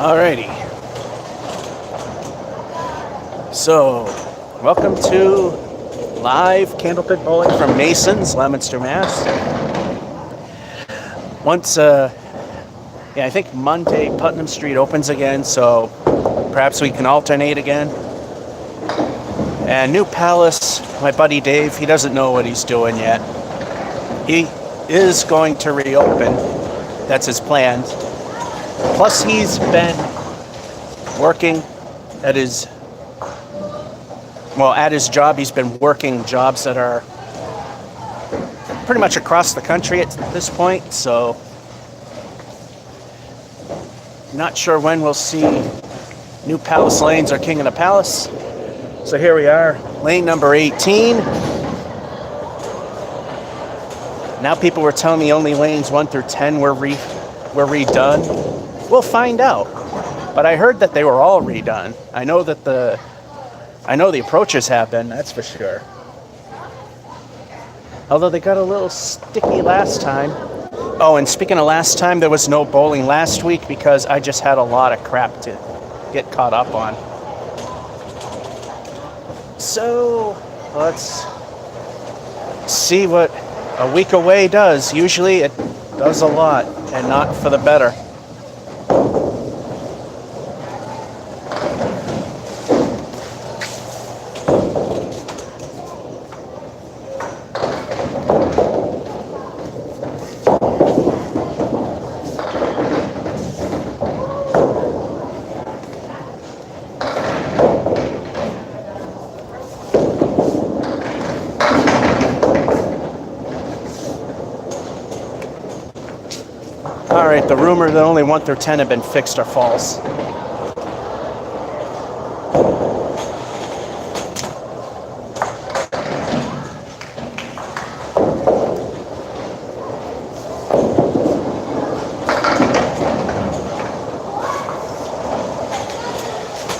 Alrighty. So, welcome to live Candlepin bowling from Mason's, Leominster, Mass. I think Monday Putnam Street opens again, so perhaps we can alternate again. And New Palace, my buddy Dave, he doesn't know what he's doing yet. He is going to reopen. That's his plan. Plus, he's been working at his job. He's been working jobs that are pretty much across the country at this point, so not sure when we'll see New Palace lanes or King of the Palace. So here we are, lane number 18. Now people were telling me only lanes 1 through 10 were redone. We'll find out. But I heard that they were all redone. I know the approaches have been, that's for sure. Although they got a little sticky last time. Oh, and speaking of last time, there was no bowling last week because I just had a lot of crap to get caught up on. So, let's see what a week away does. Usually it does a lot, and not for the better. Alright, the rumor that only 1 through 10 have been fixed are false.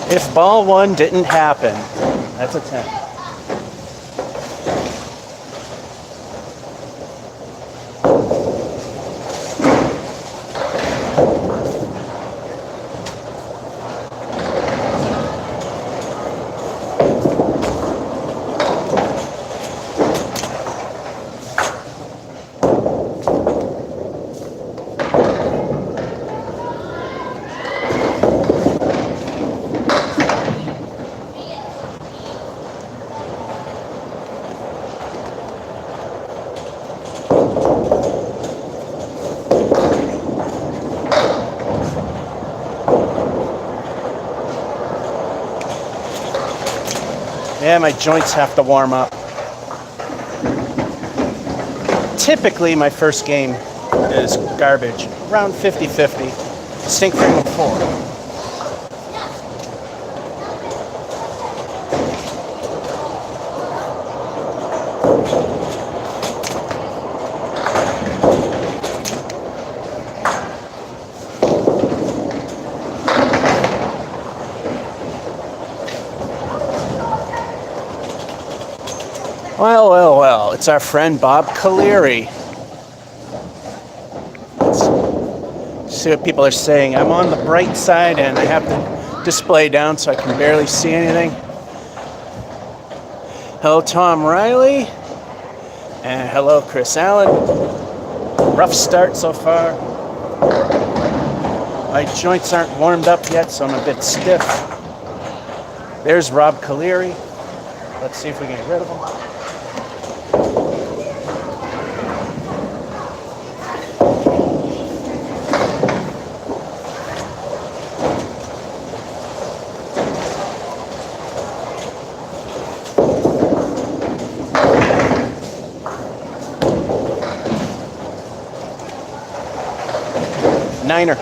If ball 1 didn't happen, that's a 10. Yeah, my joints have to warm up. Typically, my first game is garbage, around 50-50. Stink frame of 4. Well, it's our friend Bob Caleri. Let's see what people are saying. I'm on the bright side and I have the display down so I can barely see anything. Hello, Tom Riley. And hello, Chris Allen. Rough start so far. My joints aren't warmed up yet, so I'm a bit stiff. There's Rob Caleri. Let's see if we can get rid of him. Niner.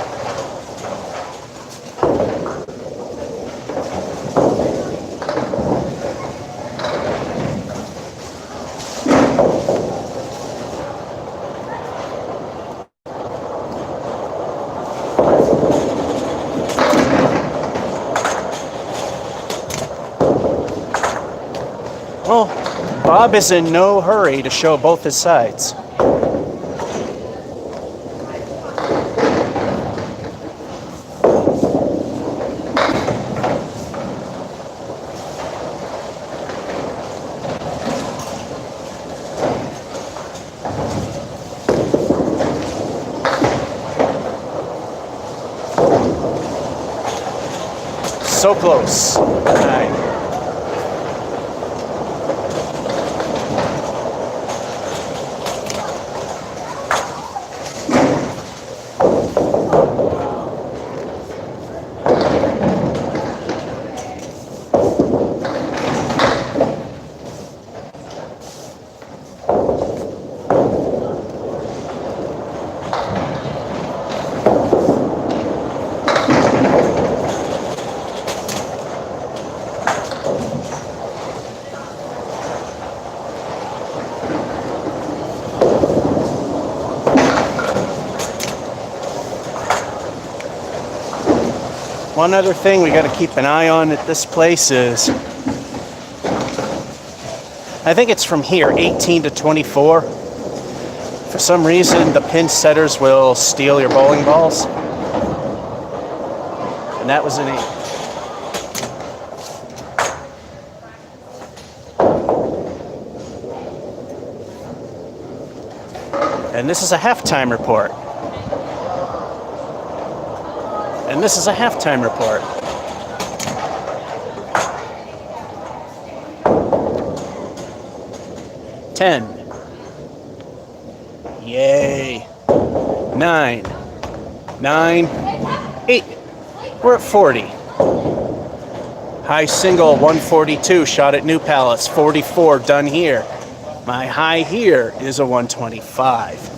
Well, Bob is in no hurry to show both his sides. So close. 9. One other thing we got to keep an eye on at this place is, I think it's from here, 18 to 24. For some reason, the pin setters will steal your bowling balls. And that was an 8. And this is a halftime report. And this is a halftime report. Ten. Yay. 9. 9. 8. We're at 40. High single 142 shot at New Palace. 44 done here. My high here is a 125.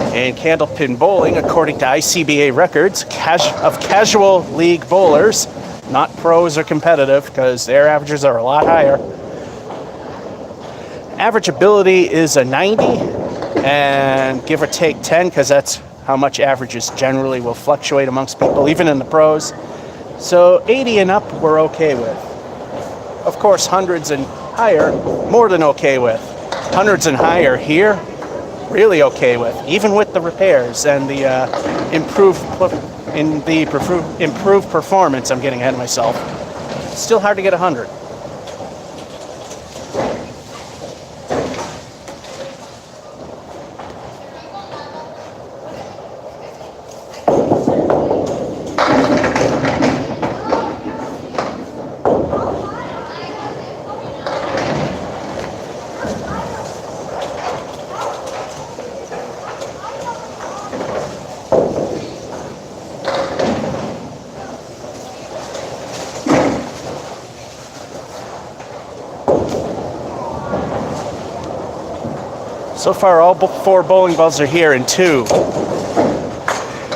And Candlepin bowling, according to ICBA records, of casual league bowlers, not pros or competitive, because their averages are a lot higher. Average ability is a 90, and give or take 10, because that's how much averages generally will fluctuate amongst people, even in the pros. So 80 and up, we're okay with. Of course, hundreds and higher, more than okay with. Hundreds and higher here, really okay with, even with the repairs and the improved performance. I'm getting ahead of myself. Still hard to get 100. So far, all 4 bowling balls are here in 2.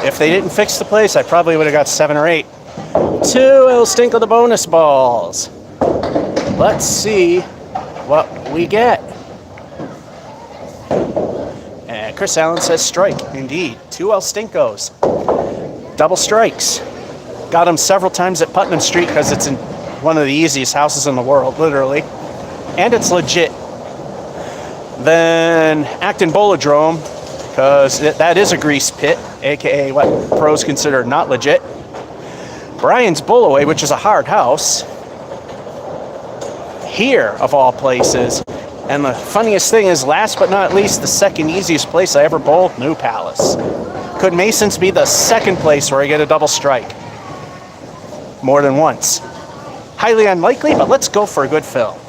If they didn't fix the place, I probably would have got 7 or 8. 2 El Stinko the bonus balls. Let's see what we get. And Chris Allen says strike. Indeed, 2 El Stinkos. Double strikes. Got them several times at Putnam Street because it's in one of the easiest houses in the world, literally. And it's legit. Then Acton Bowlodrome, because that is a grease pit, aka what pros consider not legit. Brian's Bowlaway, which is a hard house. Here, of all places. And the funniest thing is, last but not least, the second easiest place I ever bowled, New Palace. Could Masons be the second place where I get a double strike? More than once. Highly unlikely, but let's go for a good fill.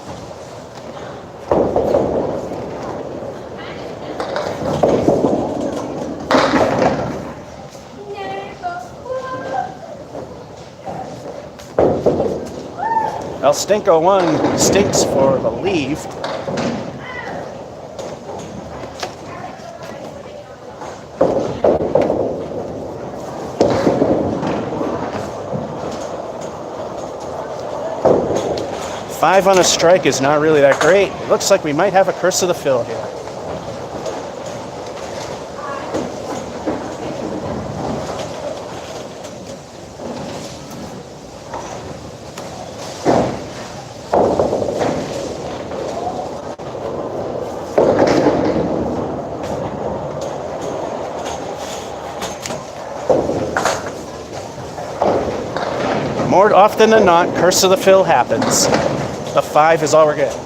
El Stinko 1 stinks for the leave. Five on a strike is not really that great. It looks like we might have a curse of the fill here. More often than not, curse of the fill happens. The 5 is all we're getting.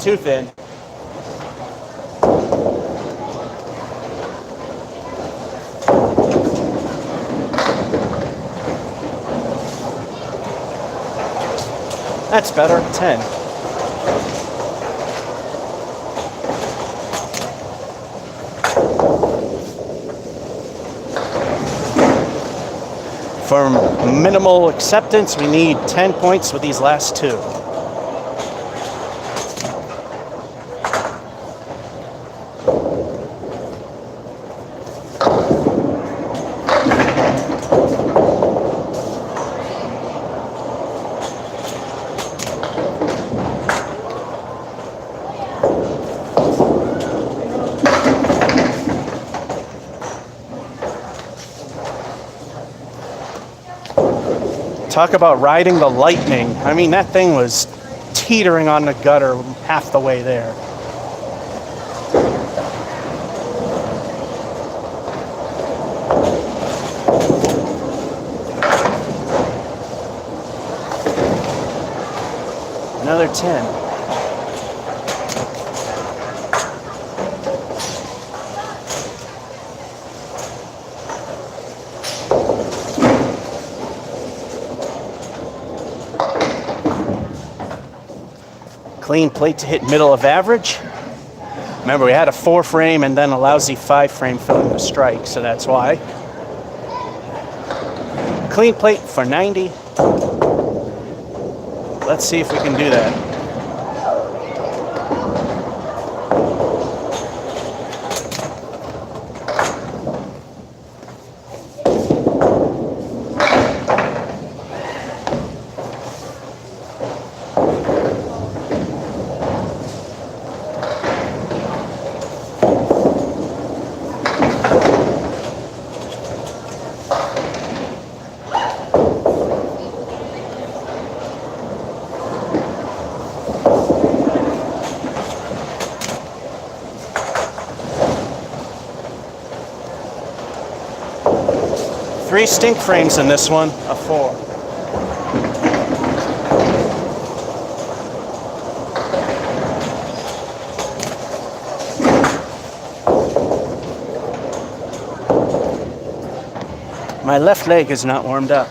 too thin. That's better, 10. For minimal acceptance, we need 10 points with these last two. Talk about riding the lightning. I mean, that thing was teetering on the gutter half the way there. Another 10. Clean plate to hit middle of average. Remember, we had a 4 frame and then a lousy 5 frame filling the strike, so that's why. Clean plate for 90. Let's see if we can do that. Three stink frames in this one, a 4. My left leg is not warmed up.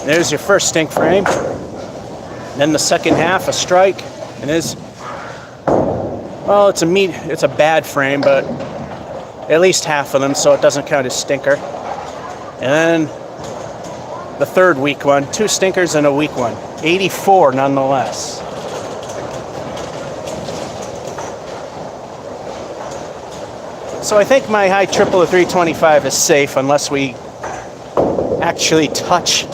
There's your first stink frame. Then the second half, a strike. And well, it's a bad frame, but at least half of them, so it doesn't count as stinker. And then the third weak one, 2 stinkers and a weak one. 84 nonetheless. So I think my high triple of 325 is safe unless we actually touch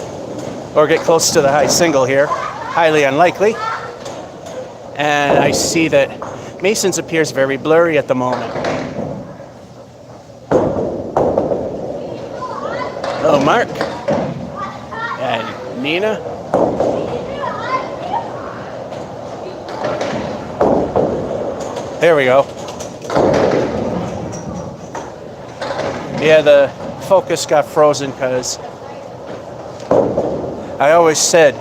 or get close to the high single here. Highly unlikely. And I see that Mason's appears very blurry at the moment. Hello, Mark. And Nina. There we go. Yeah, the focus got frozen because I always said,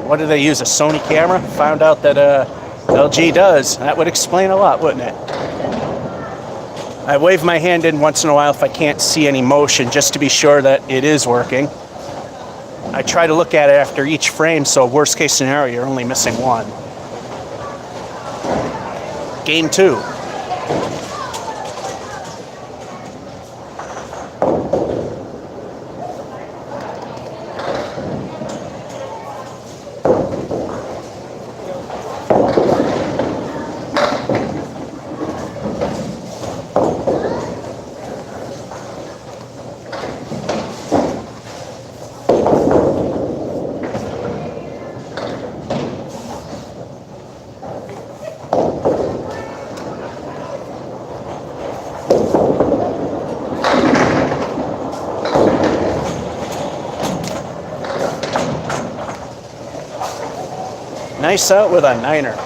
what do they use, a Sony camera? Found out that LG does. That would explain a lot, wouldn't it? I wave my hand in once in a while if I can't see any motion, just to be sure that it is working. I try to look at it after each frame, so worst case scenario, you're only missing one. Game 2. Nice out with a 9er.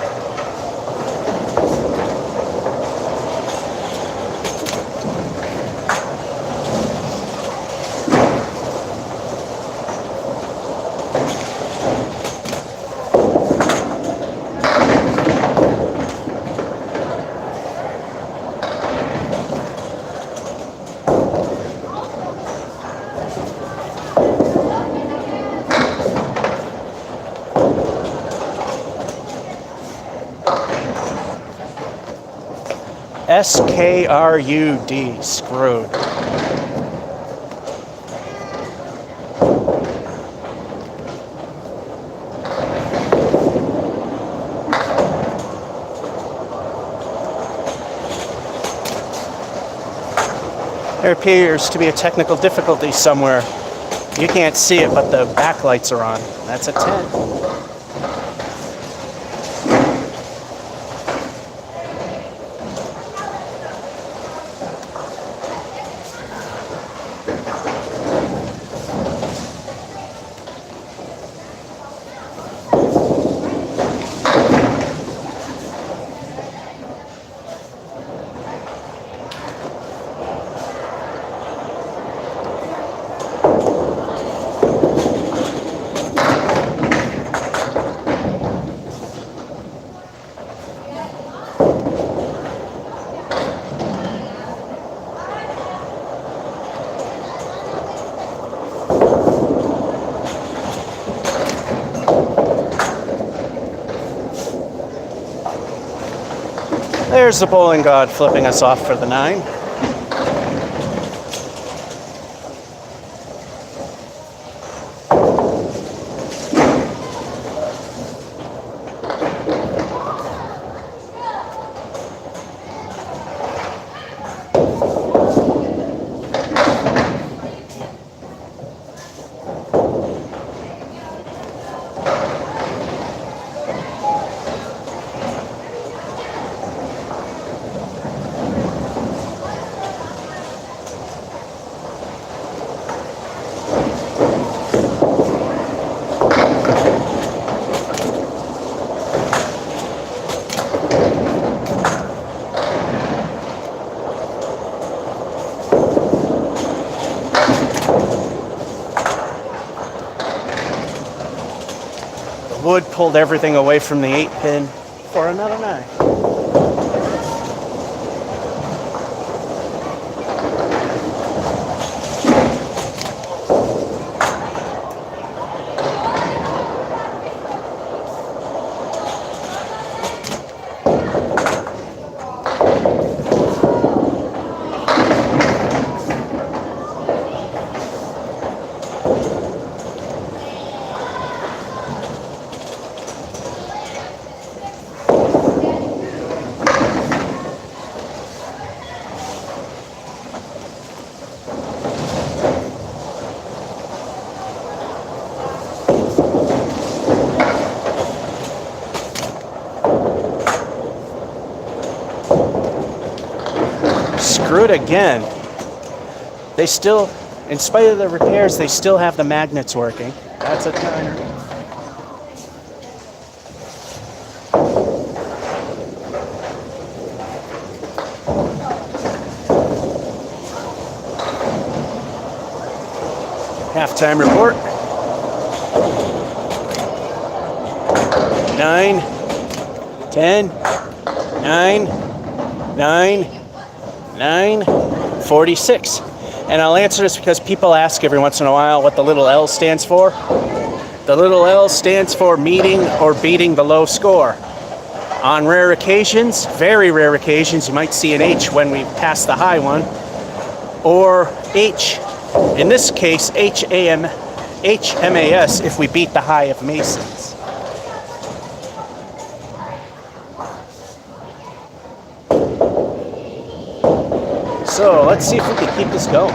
SKRUD, screwed. There appears to be a technical difficulty somewhere. You can't see it, but the backlights are on. That's a 10. There's the bowling god flipping us off for the 9. Wood pulled everything away from the 8-pin for another 9. Screwed again. They still, in spite of the repairs, they still have the magnets working. That's a 9er. Halftime report. 9, 10, 9, 9, 9, 46. And I'll answer this because people ask every once in a while what the little L stands for. The little L stands for meeting or beating the low score. On rare occasions, very rare occasions, you might see an H when we pass the high one, or H, in this case, HMAS if we beat the high of Masons. So let's see if we can keep this going.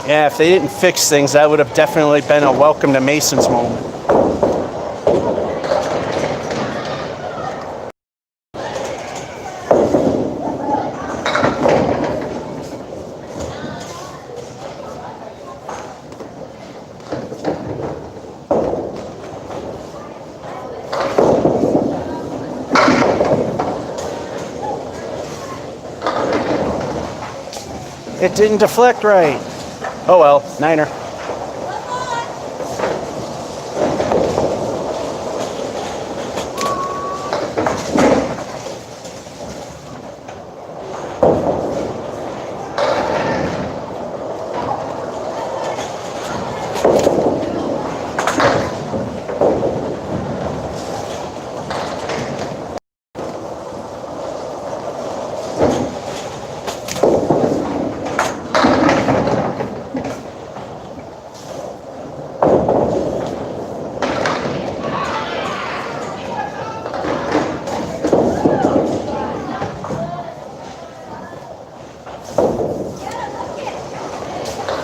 Yeah, if they didn't fix things, that would have definitely been a welcome to Masons moment. It didn't deflect right. Oh well, 9er.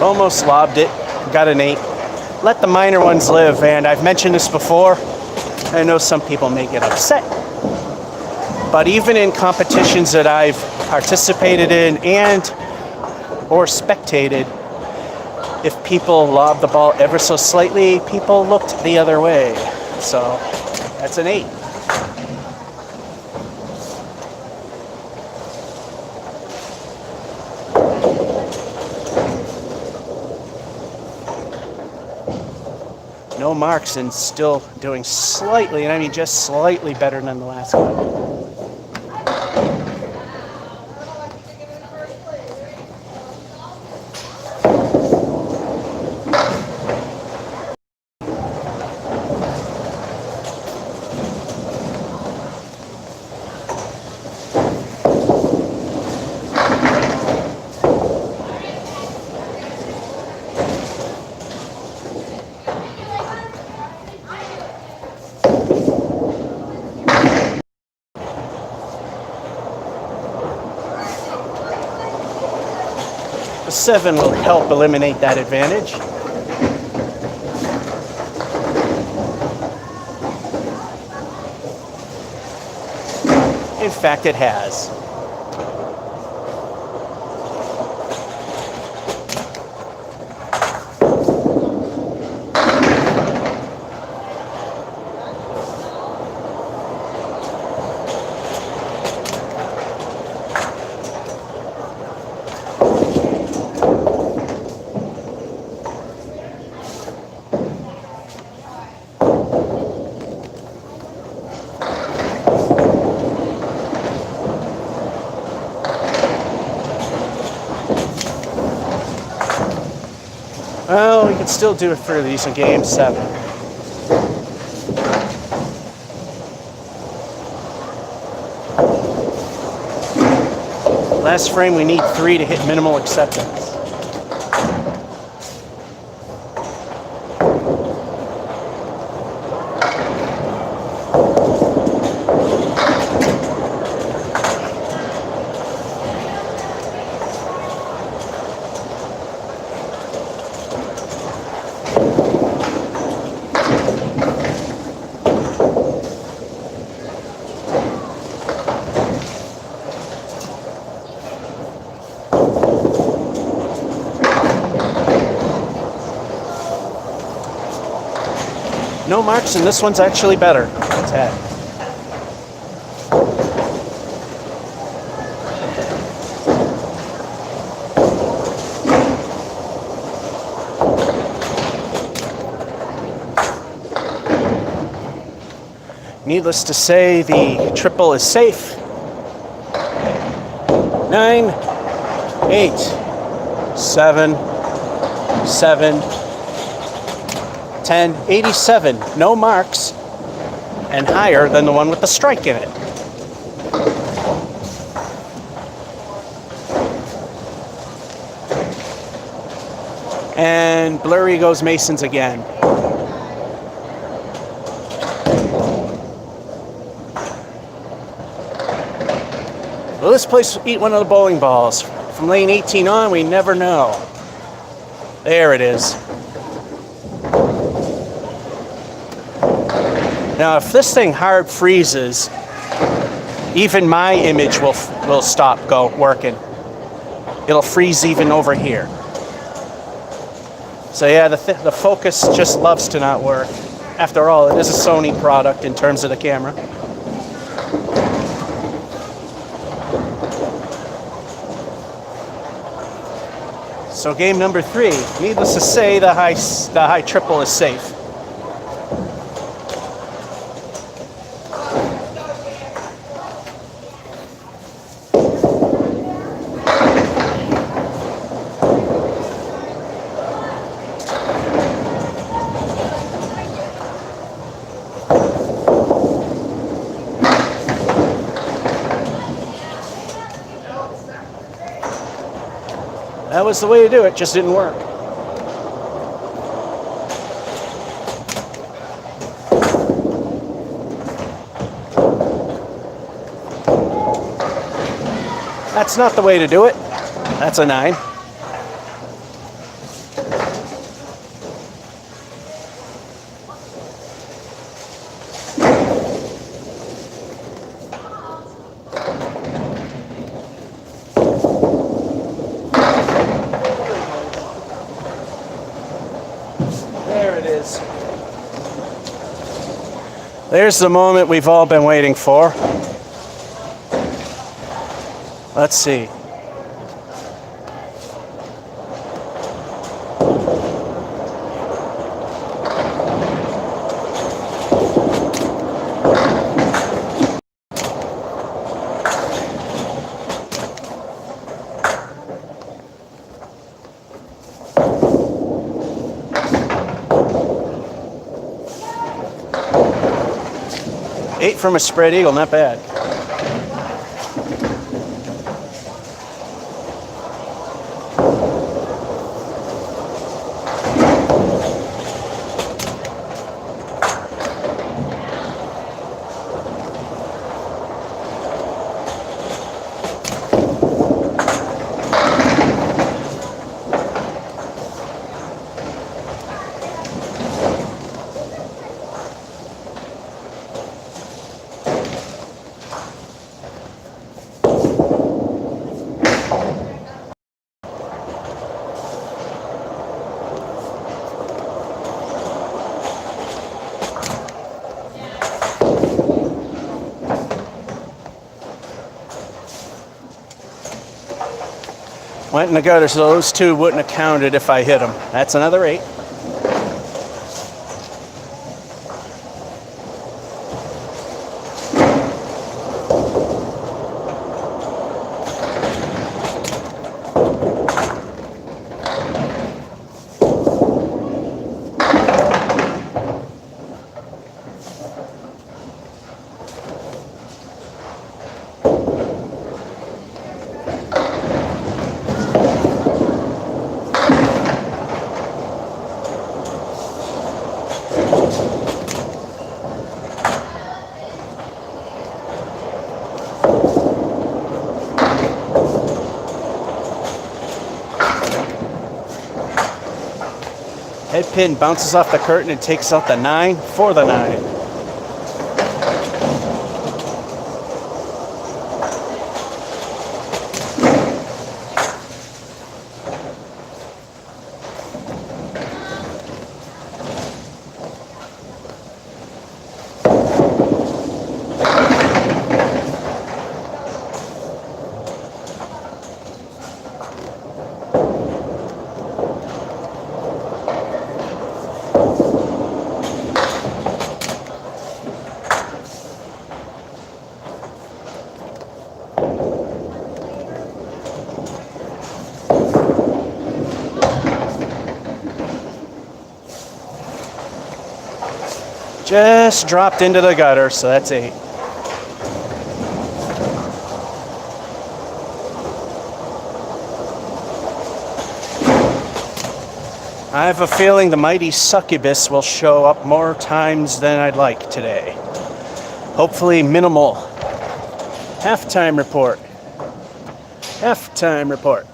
Almost lobbed it. Got an 8. Let the minor ones live, and I've mentioned this before. I know some people may get upset, but even in competitions that I've participated in and or spectated, if people lob the ball ever so slightly, people looked the other way. So that's an 8. No marks and still doing slightly, and I mean just slightly better than the last one. The 7 will help eliminate that advantage. In fact, it has. Well, we can still do it for a decent game. 7. Last frame, we need 3 to hit minimal acceptance. No marks, and this one's actually better. 10. Needless to say, the triple is safe. 9, 8, 7, 7, 10, 87, no marks, and higher than the one with the strike in it. And blurry goes Masons again. Will this place eat one of the bowling balls? From lane 18 on, we never know. There it is. Now, if this thing hard freezes, even my image will stop working. It'll freeze even over here. So yeah, the focus just loves to not work. After all, it is a Sony product in terms of the camera. So game number 3. Needless to say, the high triple is safe. That was the way to do it, just didn't work. That's not the way to do it. That's a 9. is. There's the moment we've all been waiting for. Let's see. Eight from a spread eagle, not bad. Went in the gutter, so those two wouldn't have counted if I hit them. That's another 8. Head pin bounces off the curtain and takes out the 9 for the 9. Just dropped into the gutter, so that's 8. I have a feeling the mighty succubus will show up more times than I'd like today. Hopefully minimal. Halftime report. Halftime report.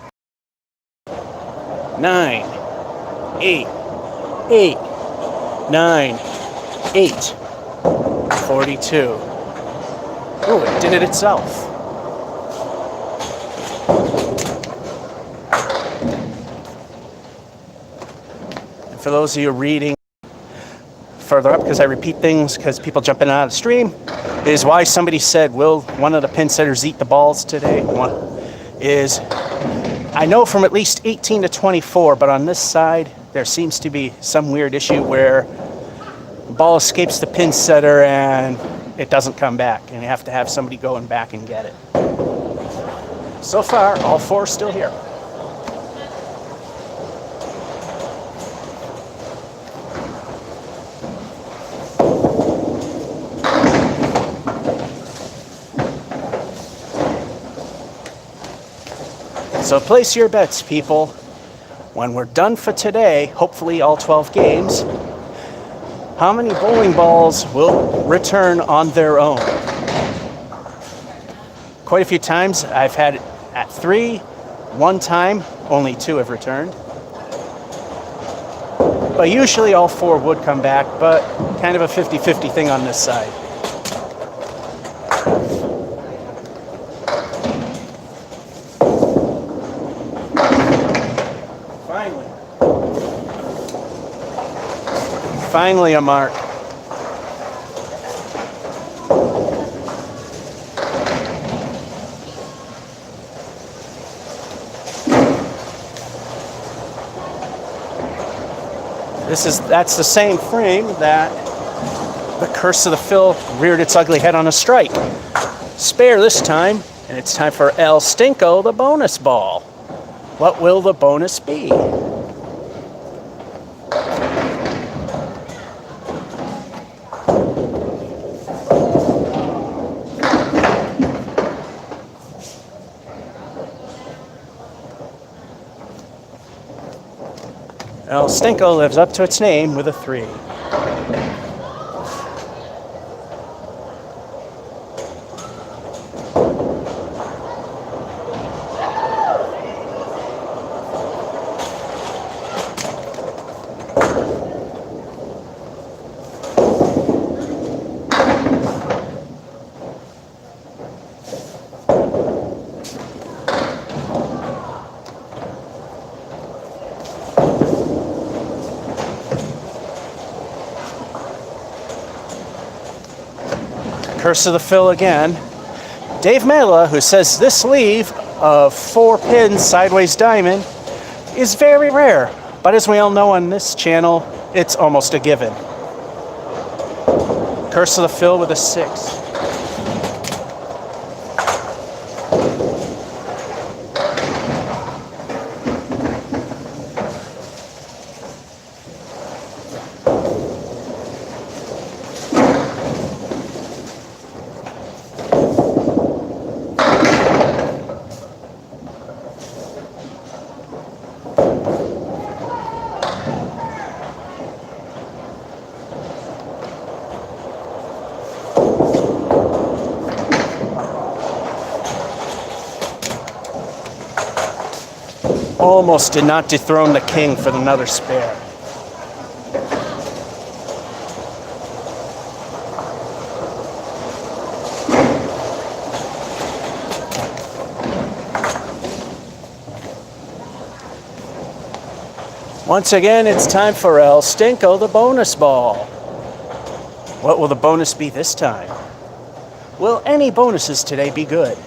9, 8, 8, 9, 8, 42. Oh, it did it itself. And for those of you reading further up, because I repeat things because people jump in and out of the stream, is why somebody said, will one of the pin setters eat the balls today? I know from at least 18 to 24, but on this side, there seems to be some weird issue where the ball escapes the pin setter and it doesn't come back, and you have to have somebody going back and get it. So far, all 4 are still here. So place your bets, people. When we're done for today, hopefully all 12 games, how many bowling balls will return on their own? Quite a few times I've had it at 3, 1 time, only 2 have returned. But usually all 4 would come back, but kind of a 50-50 thing on this side. Finally a mark. That's the same frame that the Curse of the Fill reared its ugly head on a strike. Spare this time, and it's time for El Stinko, the bonus ball. What will the bonus be? El Stinko lives up to its name with a 3. Curse of the Fill again. Dave Mela, who says this sleeve of 4 pins sideways diamond is very rare, but as we all know on this channel, it's almost a given. Curse of the Fill with a 6. Almost did not dethrone the king for another spare. Once again, it's time for El Stinko, the bonus ball. What will the bonus be this time? Will any bonuses today be good?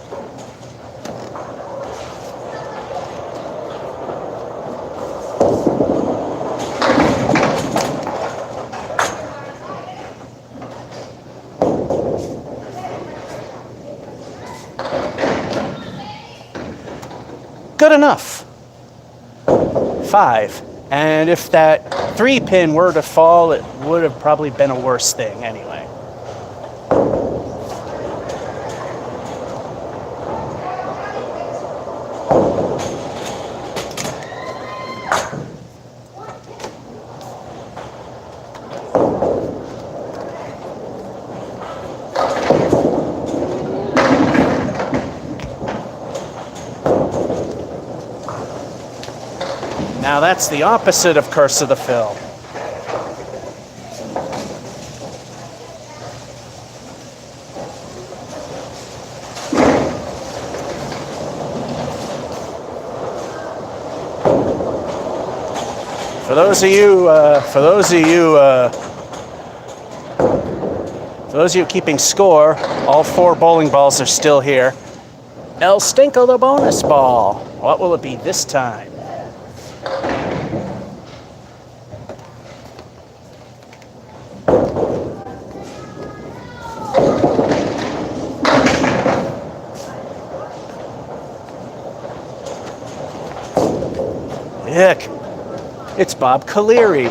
Good enough. 5. And if that 3 pin were to fall, it would have probably been a worse thing anyway. Now that's the opposite of Curse of the Fill. For those of you keeping score, all 4 bowling balls are still here. El Stinko, the bonus ball. What will it be this time? Heck, it's Bob Caleri.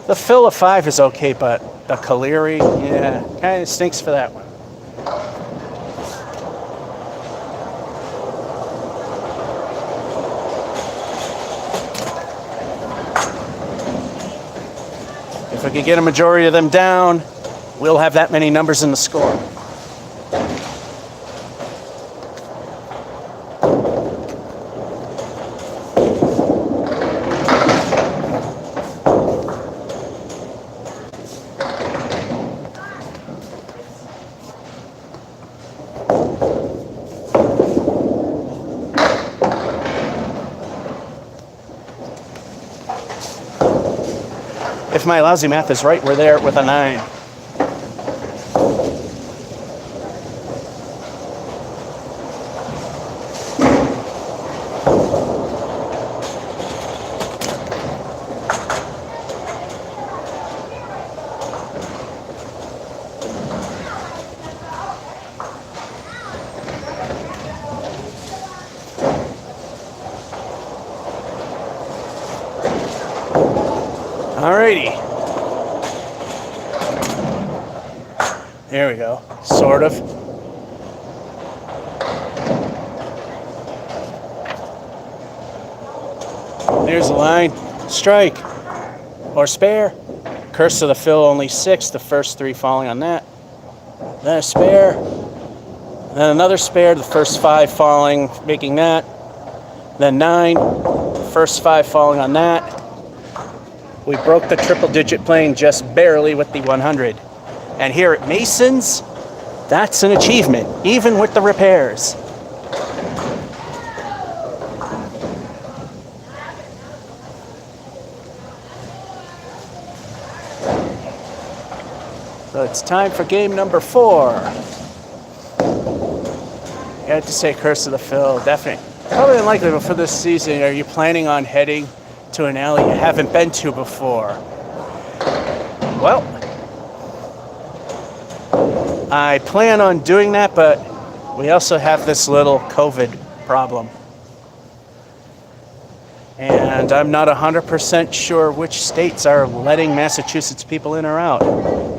The Fill of 5 is okay, but the Caleri, yeah, kind of stinks for that one. If we could get a majority of them down, we'll have that many numbers in the score. if my lousy math is right, we're there with a 9. Alrighty. There we go. Sort of. There's the line. Strike. Or spare. Curse of the fill, only 6. The first 3 falling on that. Then a spare. Then another spare. The first 5 falling, making that. Then 9. First 5 falling on that. We broke the triple-digit plane just barely with the 100. And here at Mason's, that's an achievement, even with the repairs. So it's time for game number 4. You have to say Curse of the Fill, definitely. Probably unlikely, but for this season, are you planning on heading to an alley you haven't been to before? Well, I plan on doing that, but we also have this little COVID problem. And I'm not 100% sure which states are letting Massachusetts people in or out.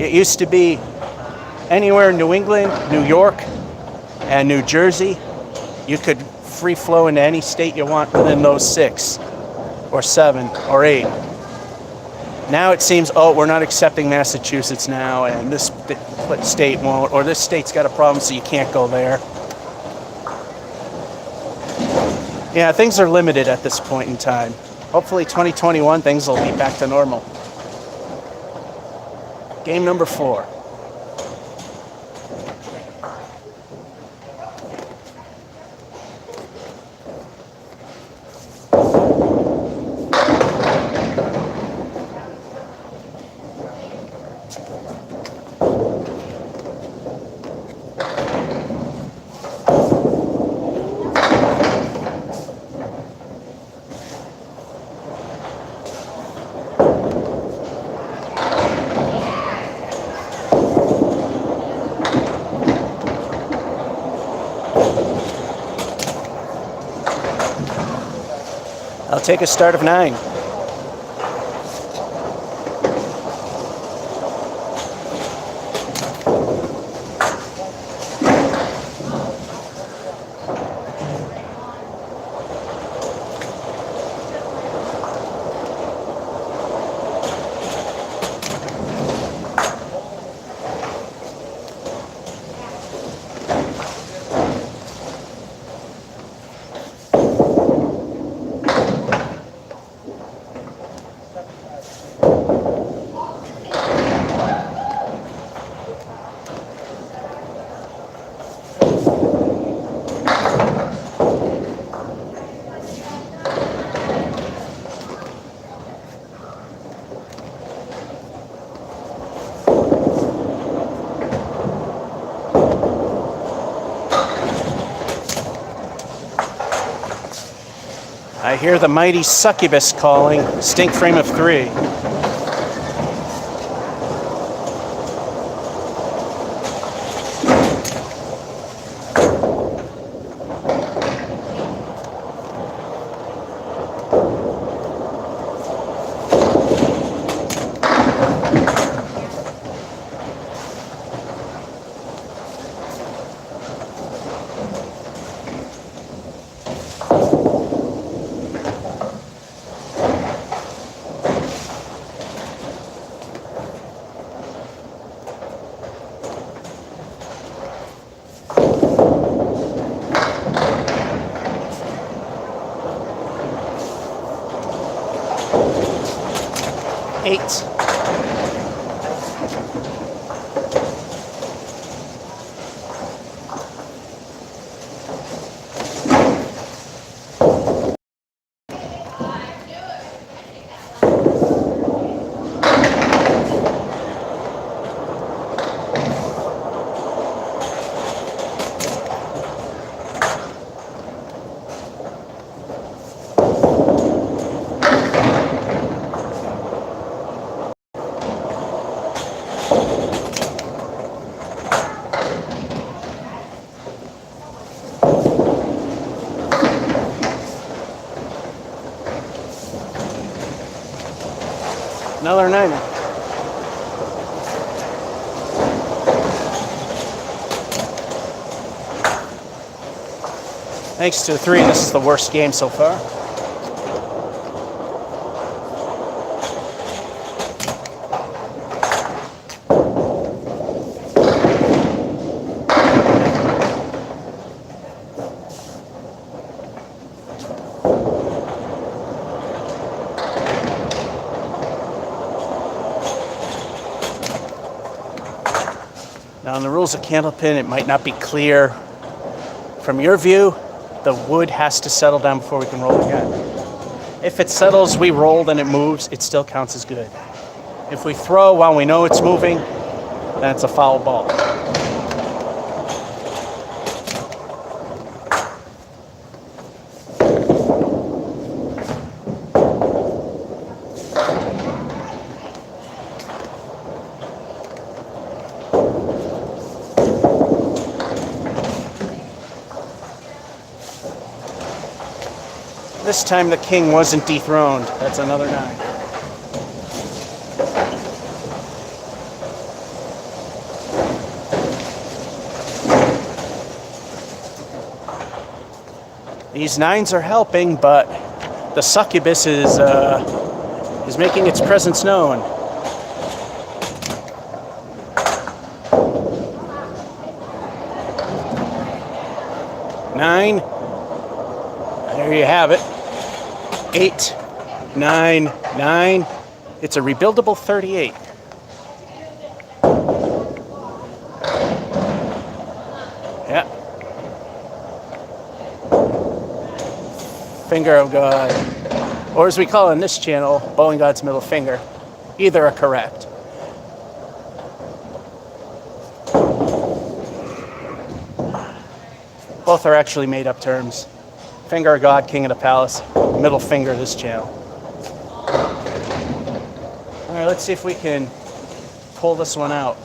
It used to be anywhere in New England, New York, and New Jersey, you could free flow into any state you want within those 6. Or 7 or 8. Now it seems, oh, we're not accepting Massachusetts now, and this state won't, or this state's got a problem, so you can't go there. Yeah, things are limited at this point in time. Hopefully 2021, things will be back to normal. Game number 4. I'll take a start of 9. I hear the mighty succubus calling, stink frame of 3. Eight. Another niner. Thanks to 3, this is the worst game so far. Now, in the rules of Candlepin, it might not be clear from your view. The wood has to settle down before we can roll again. If it settles, we roll, then it moves, it still counts as good. If we throw while we know it's moving, then it's a foul ball. This time the king wasn't dethroned. That's another 9. These 9s are helping, but the succubus is making its presence known. Nine. There you have it. 8, 9, 9. It's a rebuildable 38. Yeah. Finger of God. Or as we call it in this channel, bowling God's middle finger. Either are correct. Both are actually made up terms. Finger of God, king of the palace. Middle finger this channel. All right, let's see if we can pull this one out.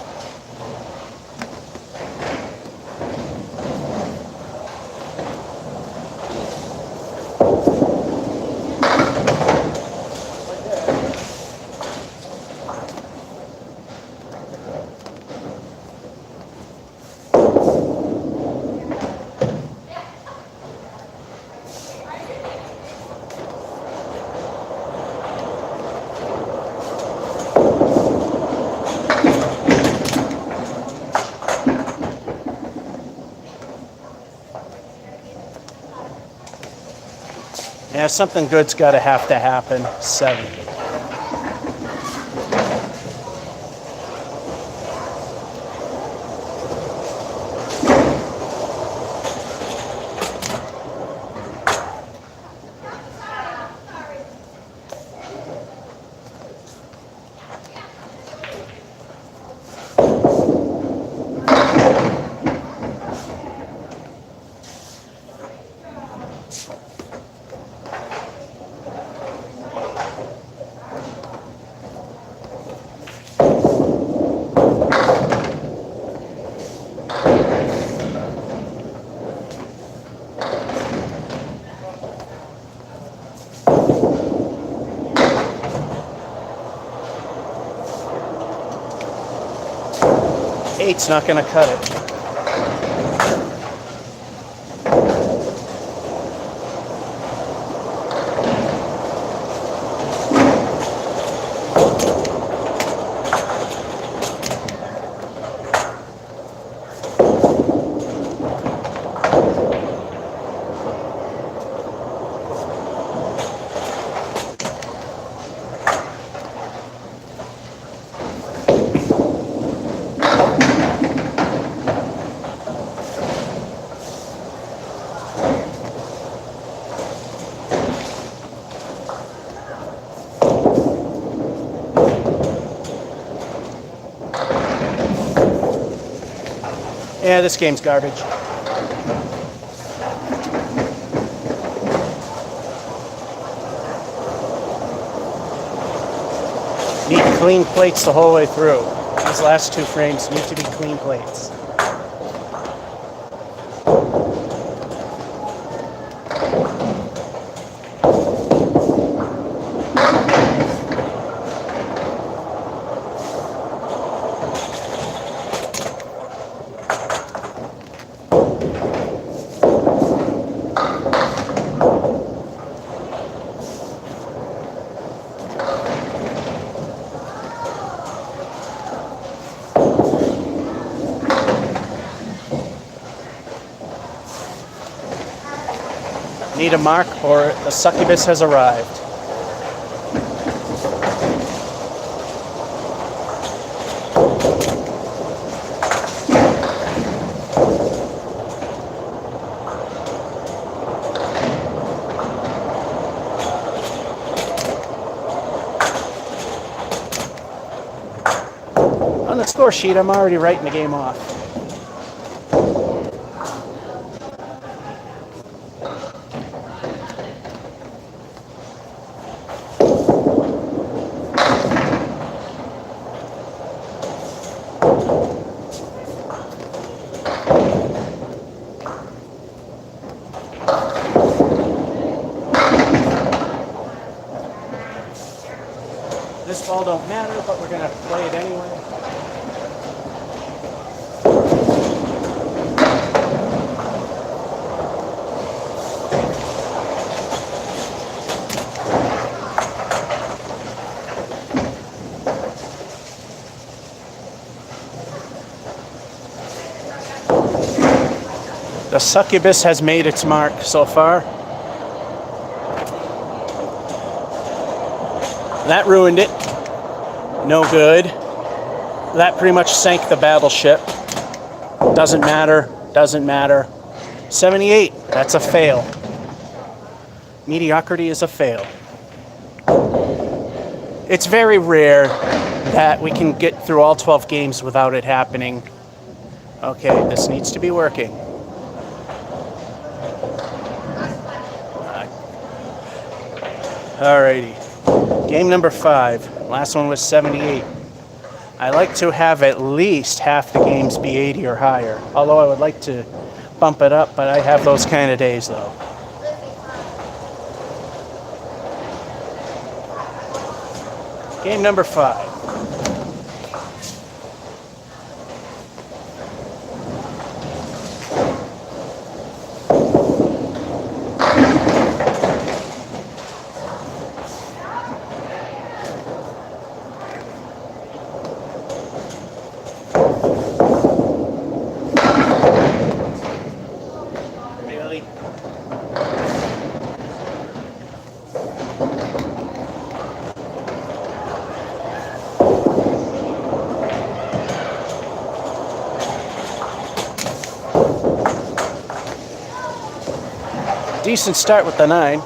Yeah, something good's got to happen. 7. Eight's not going to cut it. Yeah, this game's garbage. Need clean plates the whole way through. These last two frames need to be clean plates. Need a mark or the succubus has arrived. On the score sheet, I'm already writing the game off. This ball don't matter, but we're gonna play it anyway. The succubus has made its mark so far. That ruined it. No good. That pretty much sank the battleship. Doesn't matter. Doesn't matter. 78. That's a fail. Mediocrity is a fail. It's very rare that we can get through all 12 games without it happening. Okay, this needs to be working. Alrighty. Game number 5. Last one was 78. I like to have at least half the games be 80 or higher. Although I would like to bump it up, but I have those kind of days though. Game number 5. Decent start with the 9.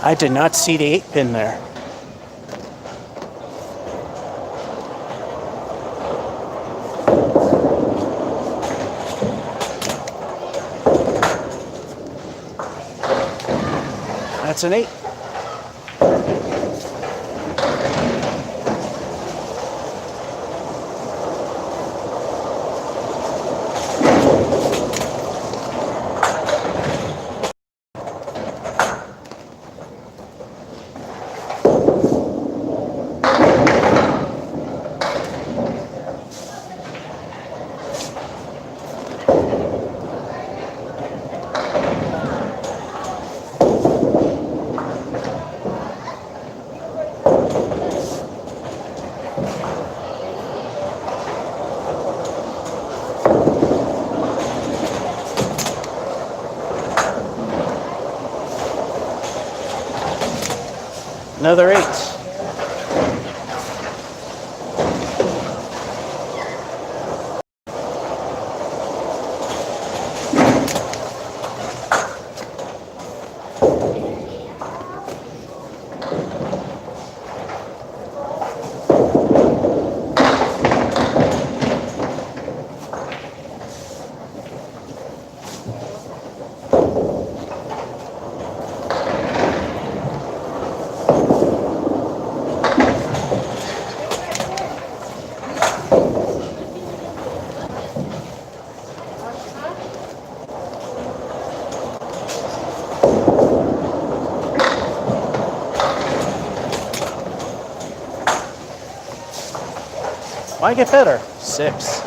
I did not see the 8 pin there. That's an 8. Another 8. Why get better? 6.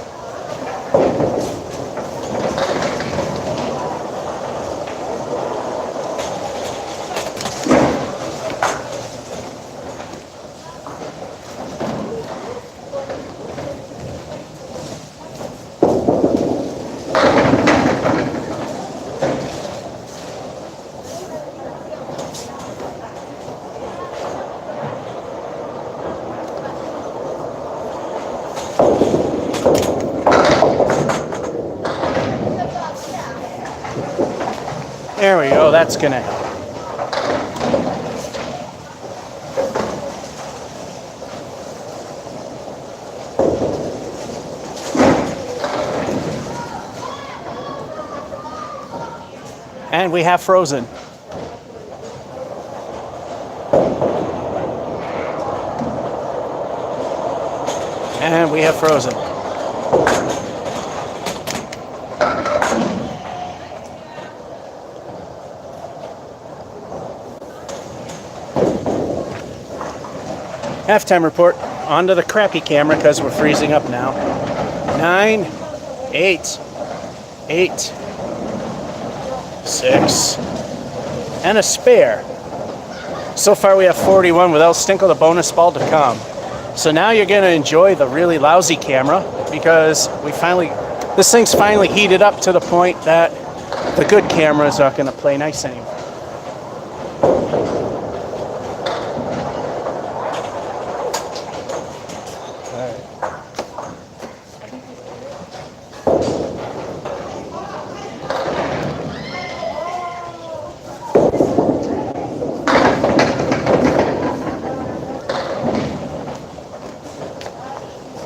There we go, that's gonna help. And we have frozen. And we have frozen. Halftime report onto the crappy camera because we're freezing up now. 9, 8, 8, 6, and a spare. So far we have 41 with El Stinko, the bonus ball to come. So now you're going to enjoy the really lousy camera because this thing's finally heated up to the point that the good cameras aren't going to play nice anymore.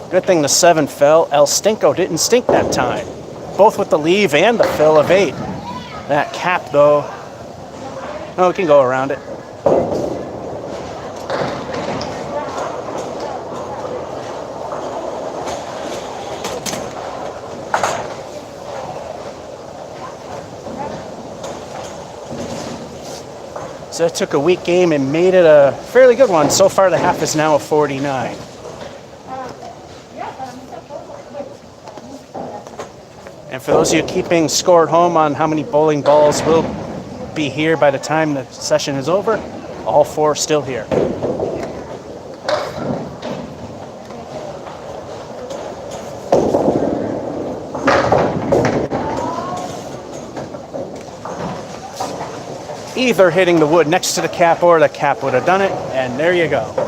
Good thing the 7 fell. El Stinko didn't stink that time. Both with the leave and the fill of 8. That cap, though. Oh, we can go around it. So it took a weak game and made it a fairly good one. So far, the half is now a 49. And for those of you keeping score at home on how many bowling balls will be here by the time the session is over, all 4 still here. Either hitting the wood next to the cap or the cap would have done it, and there you go.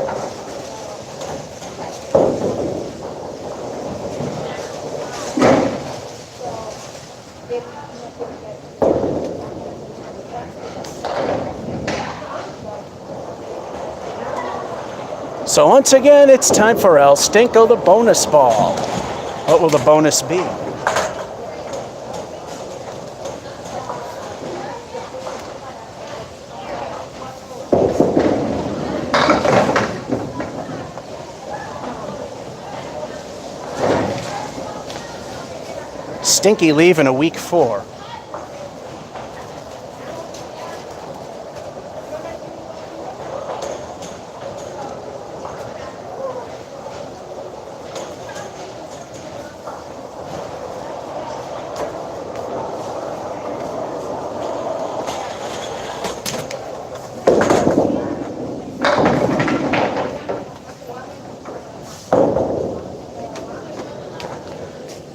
So once again, it's time for El Stinko, the bonus ball. What will the bonus be? Stinky leave in a week 4.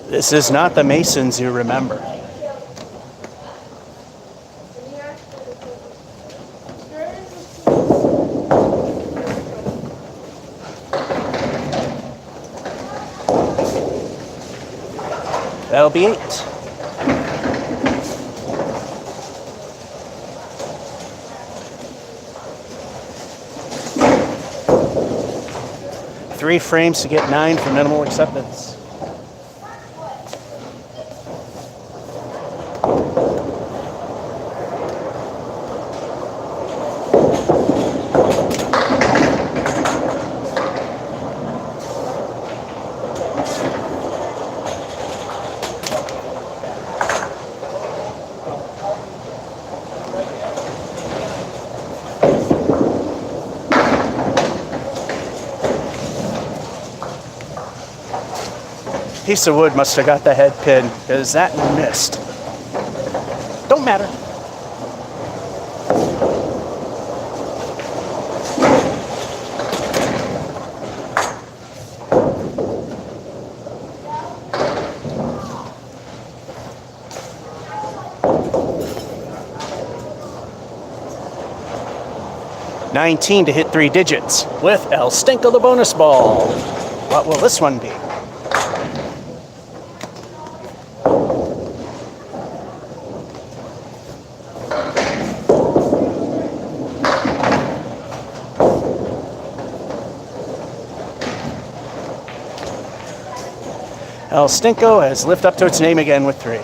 This is not the Masons you remember. That'll be 8. Three frames to get 9 for minimal acceptance. Piece of wood must have got the head pin, because that missed. Don't matter. $19 to hit 3 digits with El Stinko the bonus ball. What will this one be? El Stinko has lived up to its name again with 3.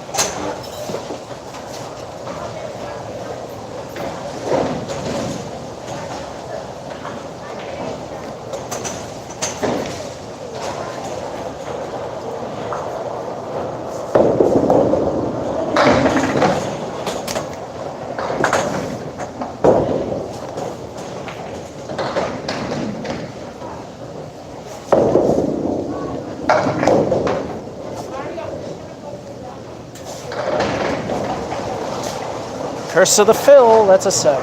Curse of the Fill, that's a 7.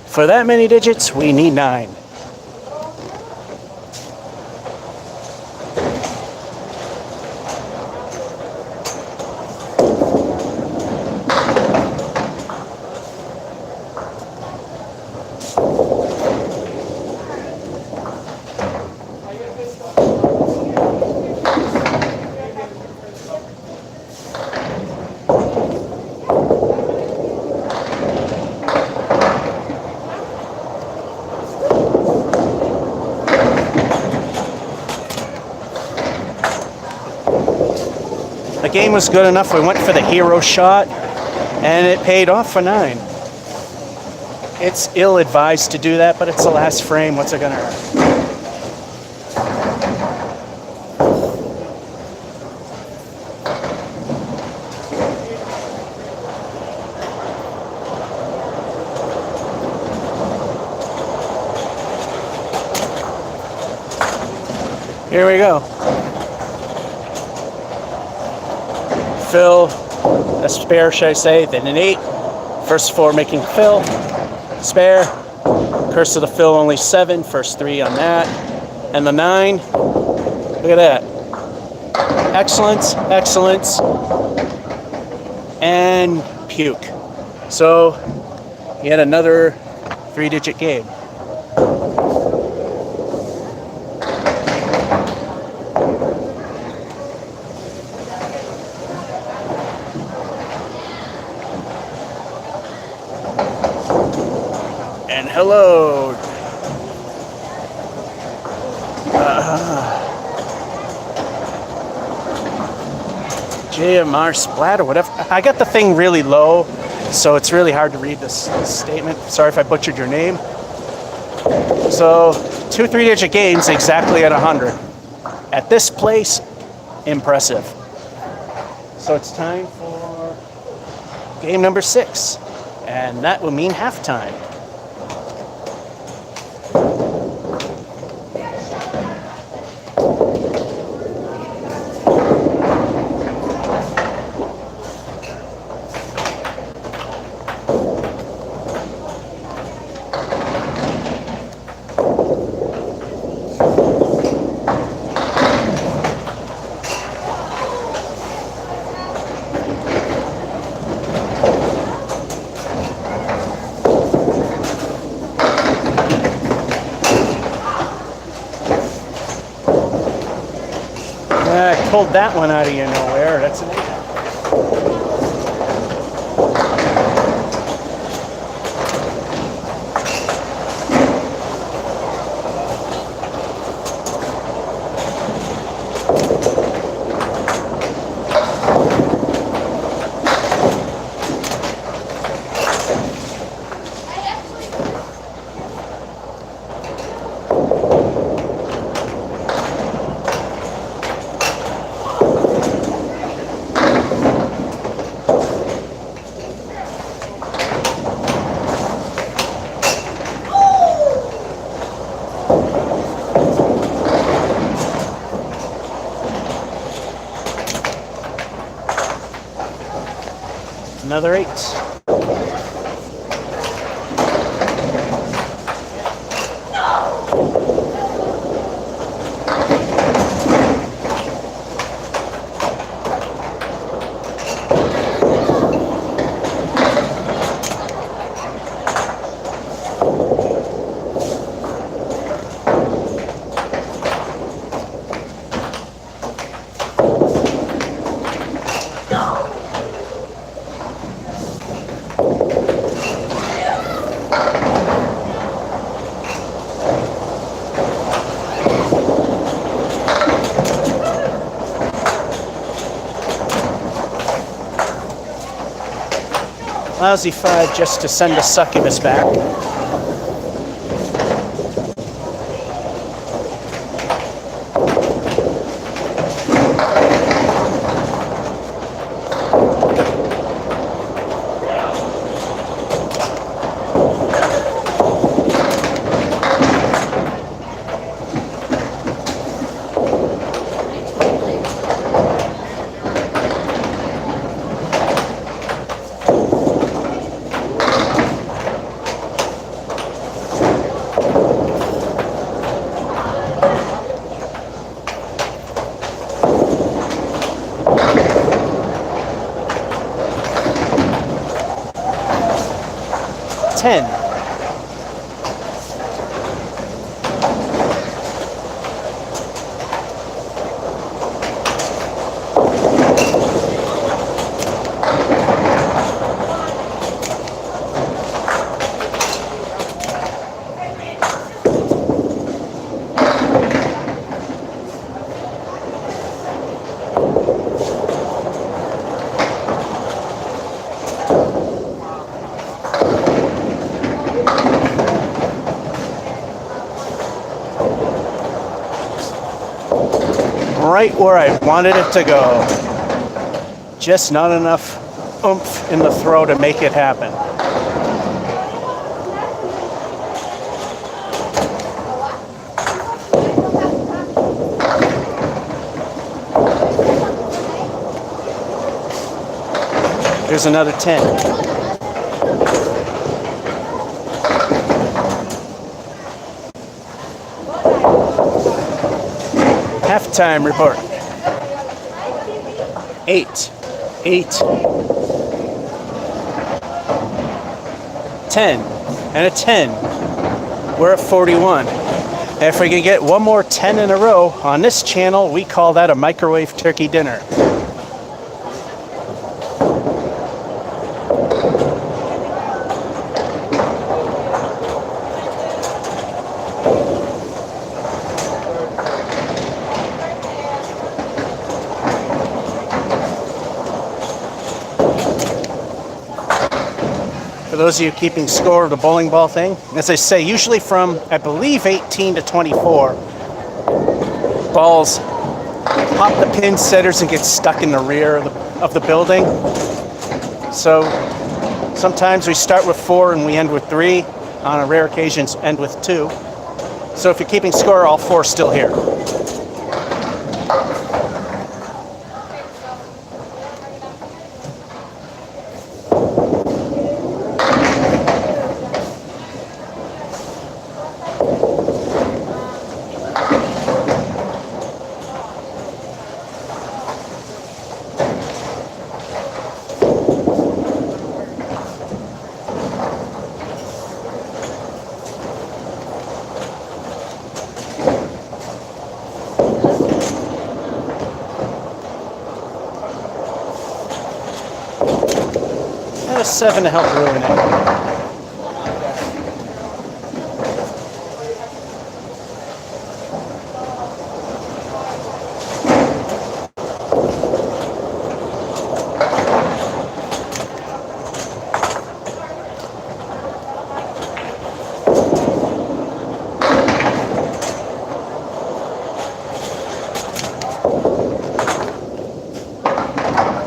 For that many digits, we need 9. The game was good enough, we went for the hero shot, and it paid off for 9. It's ill-advised to do that, but it's the last frame. What's it gonna hurt? Here we go. Fill, a spare, should I say, then an 8. First 4 making fill, spare. Curse of the Fill only 7, first 3 on that. And the 9, look at that. Excellence, excellence, and puke. So, yet another 3-digit game. Hello. JMR Splat or whatever. I got the thing really low, so it's really hard to read this statement. Sorry if I butchered your name. So, 2 3-digit games exactly at 100. At this place, impressive. So it's time for game number 6, and that will mean halftime. I pulled that one out of you nowhere. That's an 8. another 8. Lousy 5 just to send a succubus back. Right where I wanted it to go. Just not enough oomph in the throw to make it happen. There's another 10. Halftime report. 8, 8, 10, and a 10. We're at 41. If we can get one more 10 in a row on this channel, we call that a microwave turkey dinner. For those of you keeping score of the bowling ball thing, as I say, usually from, I believe, 18 to 24, balls pop the pin setters and get stuck in the rear of the building. So sometimes we start with 4 and we end with 3. On rare occasions, end with 2. So if you're keeping score, all 4 are still here. A 7 to help ruin it.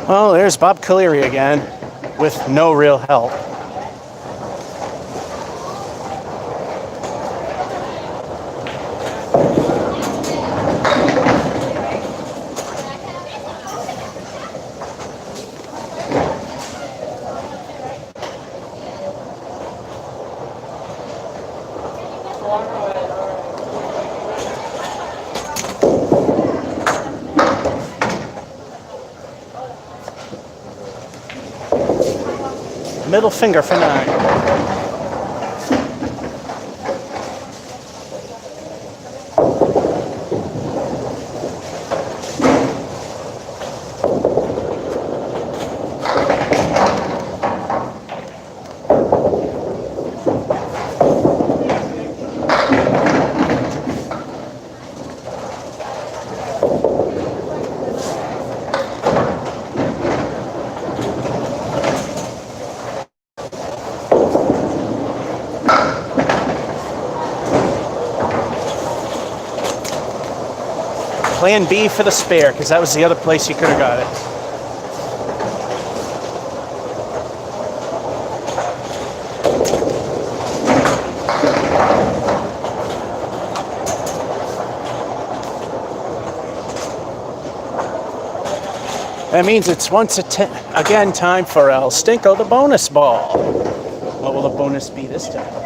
Well, there's Bob Caleri again, with no real help. Middle finger for 9. Plan B for the spare, because that was the other place you could have got it. That means it's once again time for El Stinko, the bonus ball. What will the bonus be this time?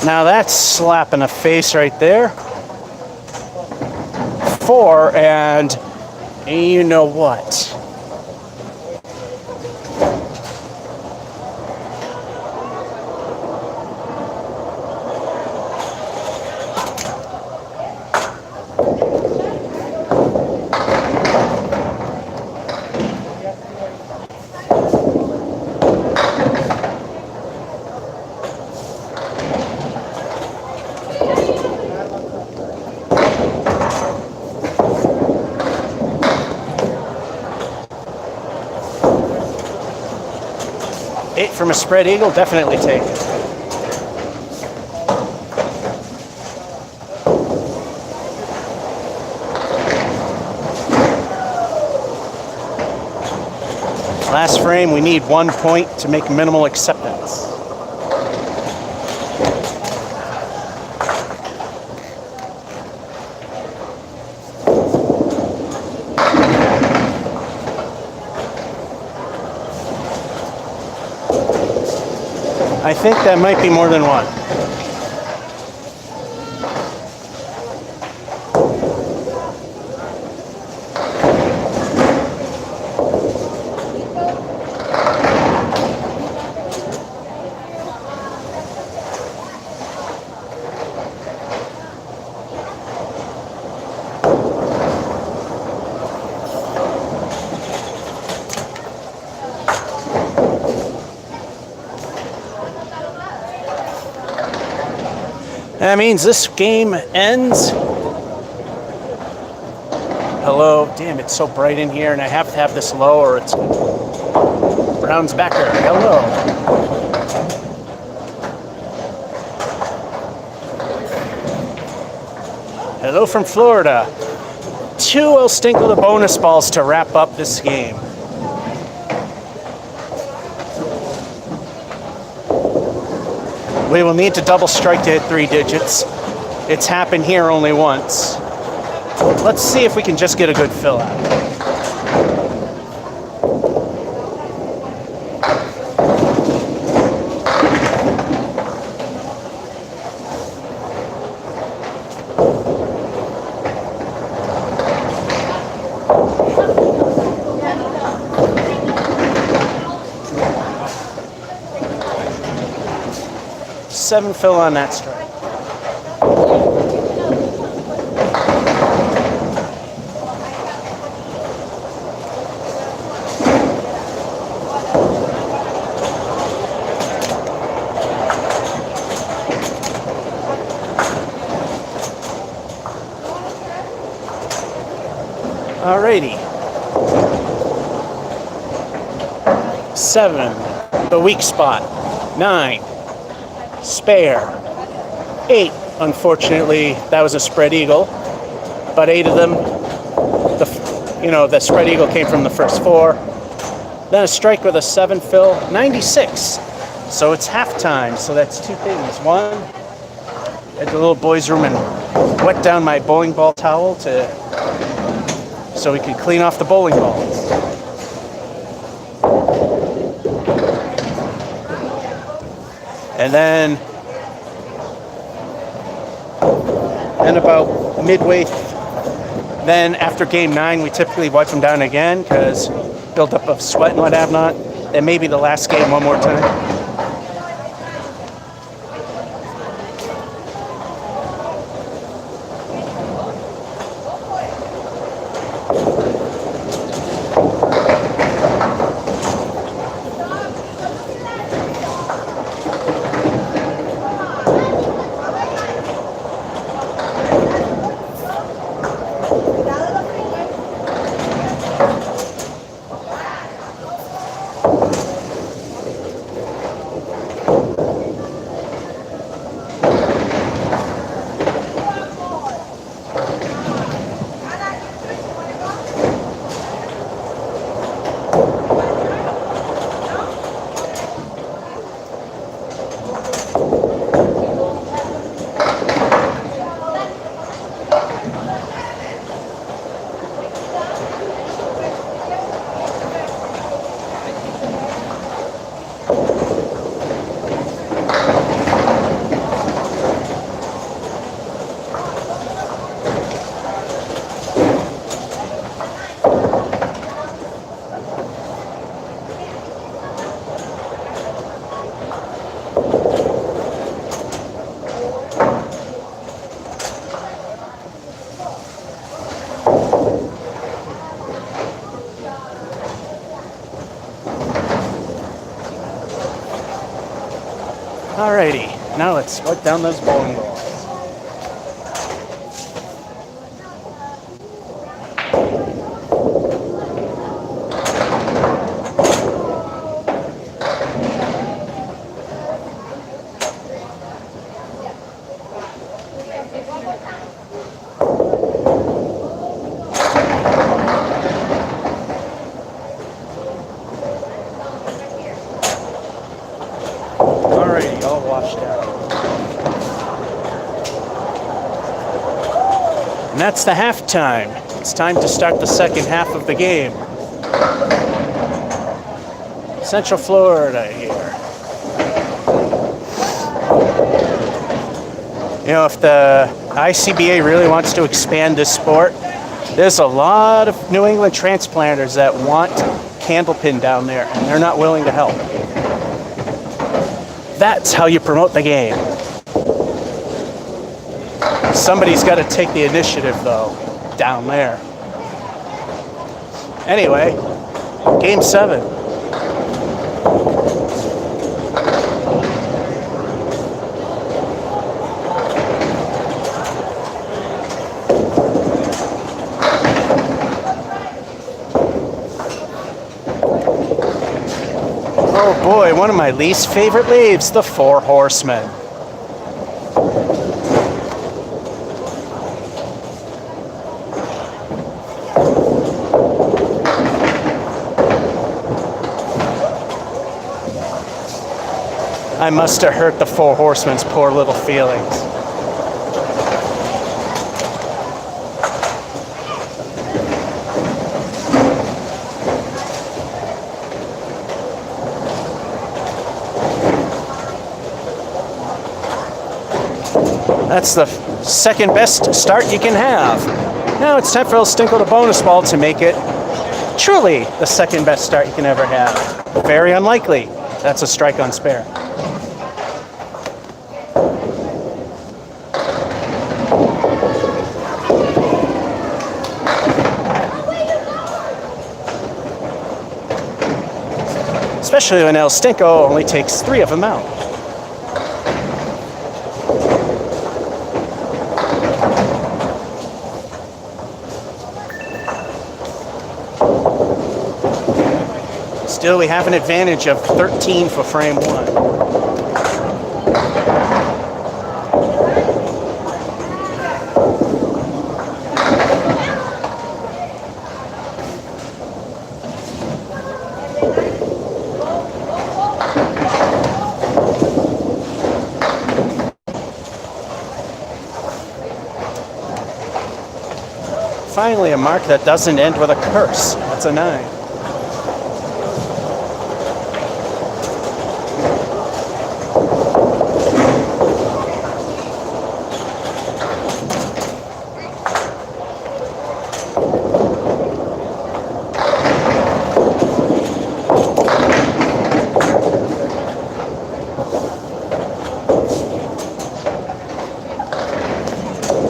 Now that's slapping a face right there. 4, and you know what? From a spread eagle, definitely take it. Last frame, we need 1 point to make minimal acceptance. I think that might be more than 1. That means this game ends. Hello, damn, it's so bright in here, and I have to have this low or it's Brown's backer. Hello. Hello from Florida. 2 El Stinko the bonus balls to wrap up this game. We will need to double strike to hit 3 digits. It's happened here only once. Let's see if we can just get a good fill out. Seven fill on that strike. Alrighty. 7, the weak spot. 9. Spare. 8, unfortunately, that was a spread eagle, but 8 of them, the spread eagle came from the first 4. Then a strike with a 7 fill, 96. So it's halftime. So that's two things. One, at the little boys' room and wet down my bowling ball towel so we could clean off the bowling balls. And then about midway, then after game 9, we typically wipe them down again because buildup of sweat and what have not. Then maybe the last game one more time. Alrighty, now let's wipe down those bowling balls. All washed out. And that's the halftime. It's time to start the second half of the game. Central Florida here. You know, if the ICBA really wants to expand this sport, there's a lot of New England transplanters that want Candlepin down there, and they're not willing to help. That's how you promote the game. Somebody's got to take the initiative, though, down there. Anyway, game 7. Oh boy, one of my least favorite leaves, the Four Horsemen. I must have hurt the Four Horsemen's poor little feelings. That's the second best start you can have. Now it's time for El Stinko to bonus ball to make it truly the second best start you can ever have. Very unlikely. That's a strike on spare. Especially when El Stinko only takes 3 of them out. Still, we have an advantage of 13 for frame 1. Finally, a mark that doesn't end with a curse. That's a 9.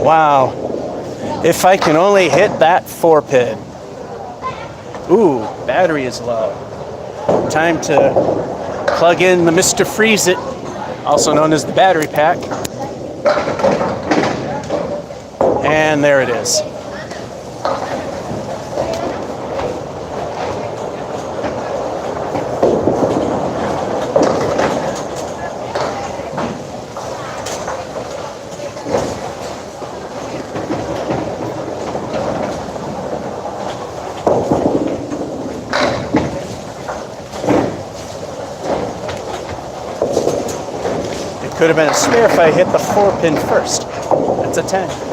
Wow. If I can only hit that 4-pin. Ooh, battery is low. Time to plug in the Mr. Freeze It, also known as the battery pack. And there it is. Could have been a spare if I hit the 4-pin first. That's a 10.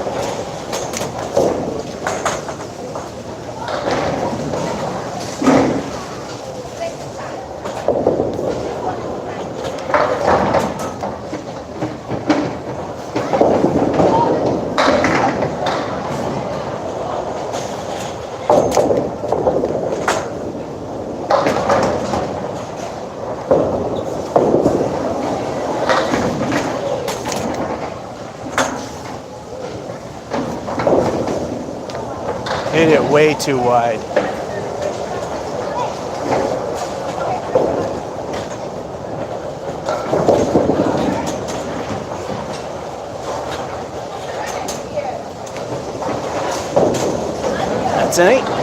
Hit it way too wide. That's an 8.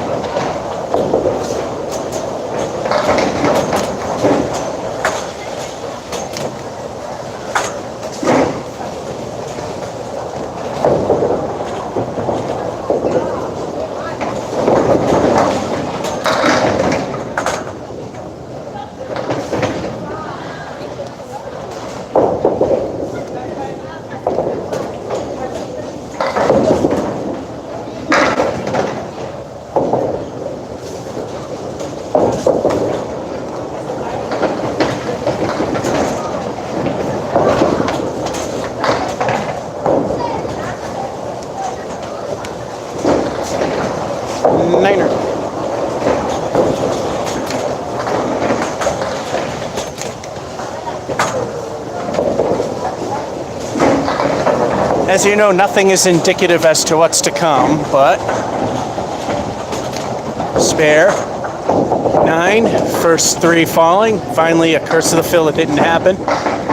Niner. As you know, nothing is indicative as to what's to come, but spare. 9, first 3 falling. Finally, a curse of the fill, it didn't happen.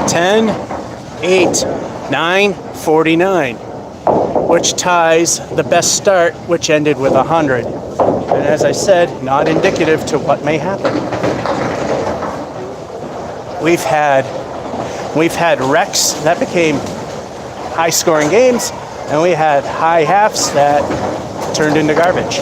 10, 8, 9, 49. Which ties the best start, which ended with 100. And as I said, not indicative to what may happen. We've had wrecks that became high-scoring games, and we had high halves that turned into garbage.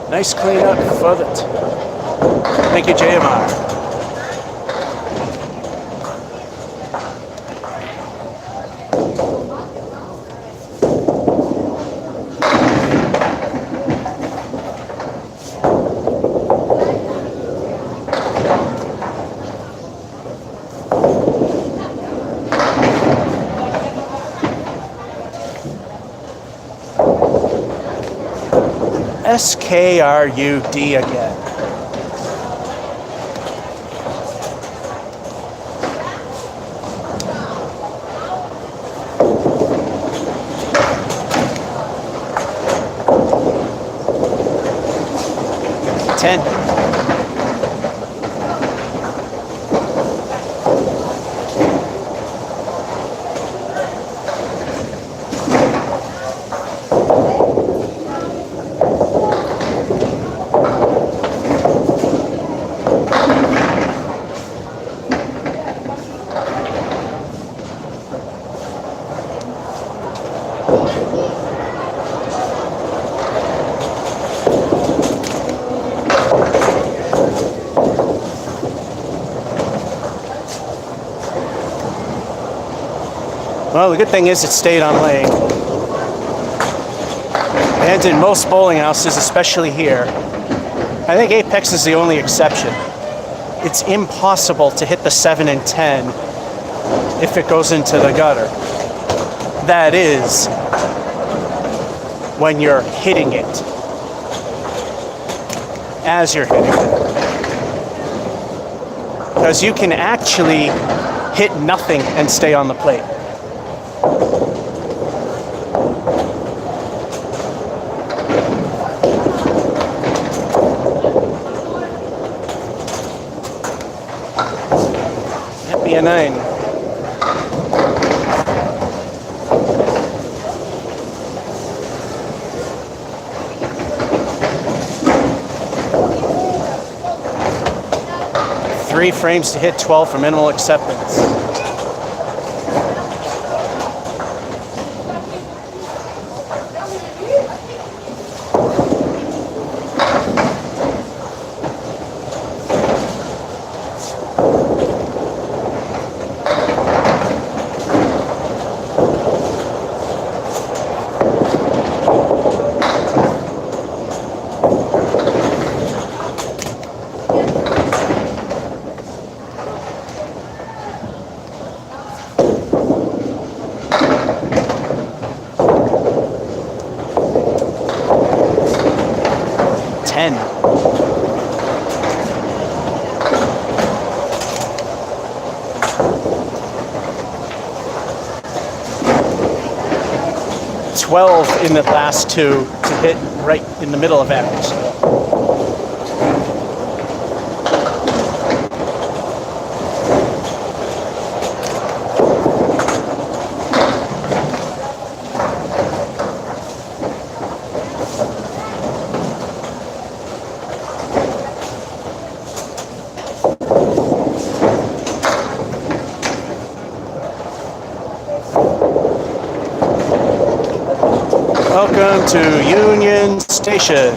Nice cleanup for it. Thank you, JMR. SKRUD again. Ten. Well, the good thing is it stayed on lane. And in most bowling houses, especially here, I think Apex is the only exception. It's impossible to hit the 7 and 10 if it goes into the gutter. That is when you're hitting it. As you're hitting it. Because you can actually hit nothing and stay on the plate. That'd be a 9. Three frames to hit 12 for minimal acceptance. In the last two to hit right in the middle of average. Welcome to Union Station.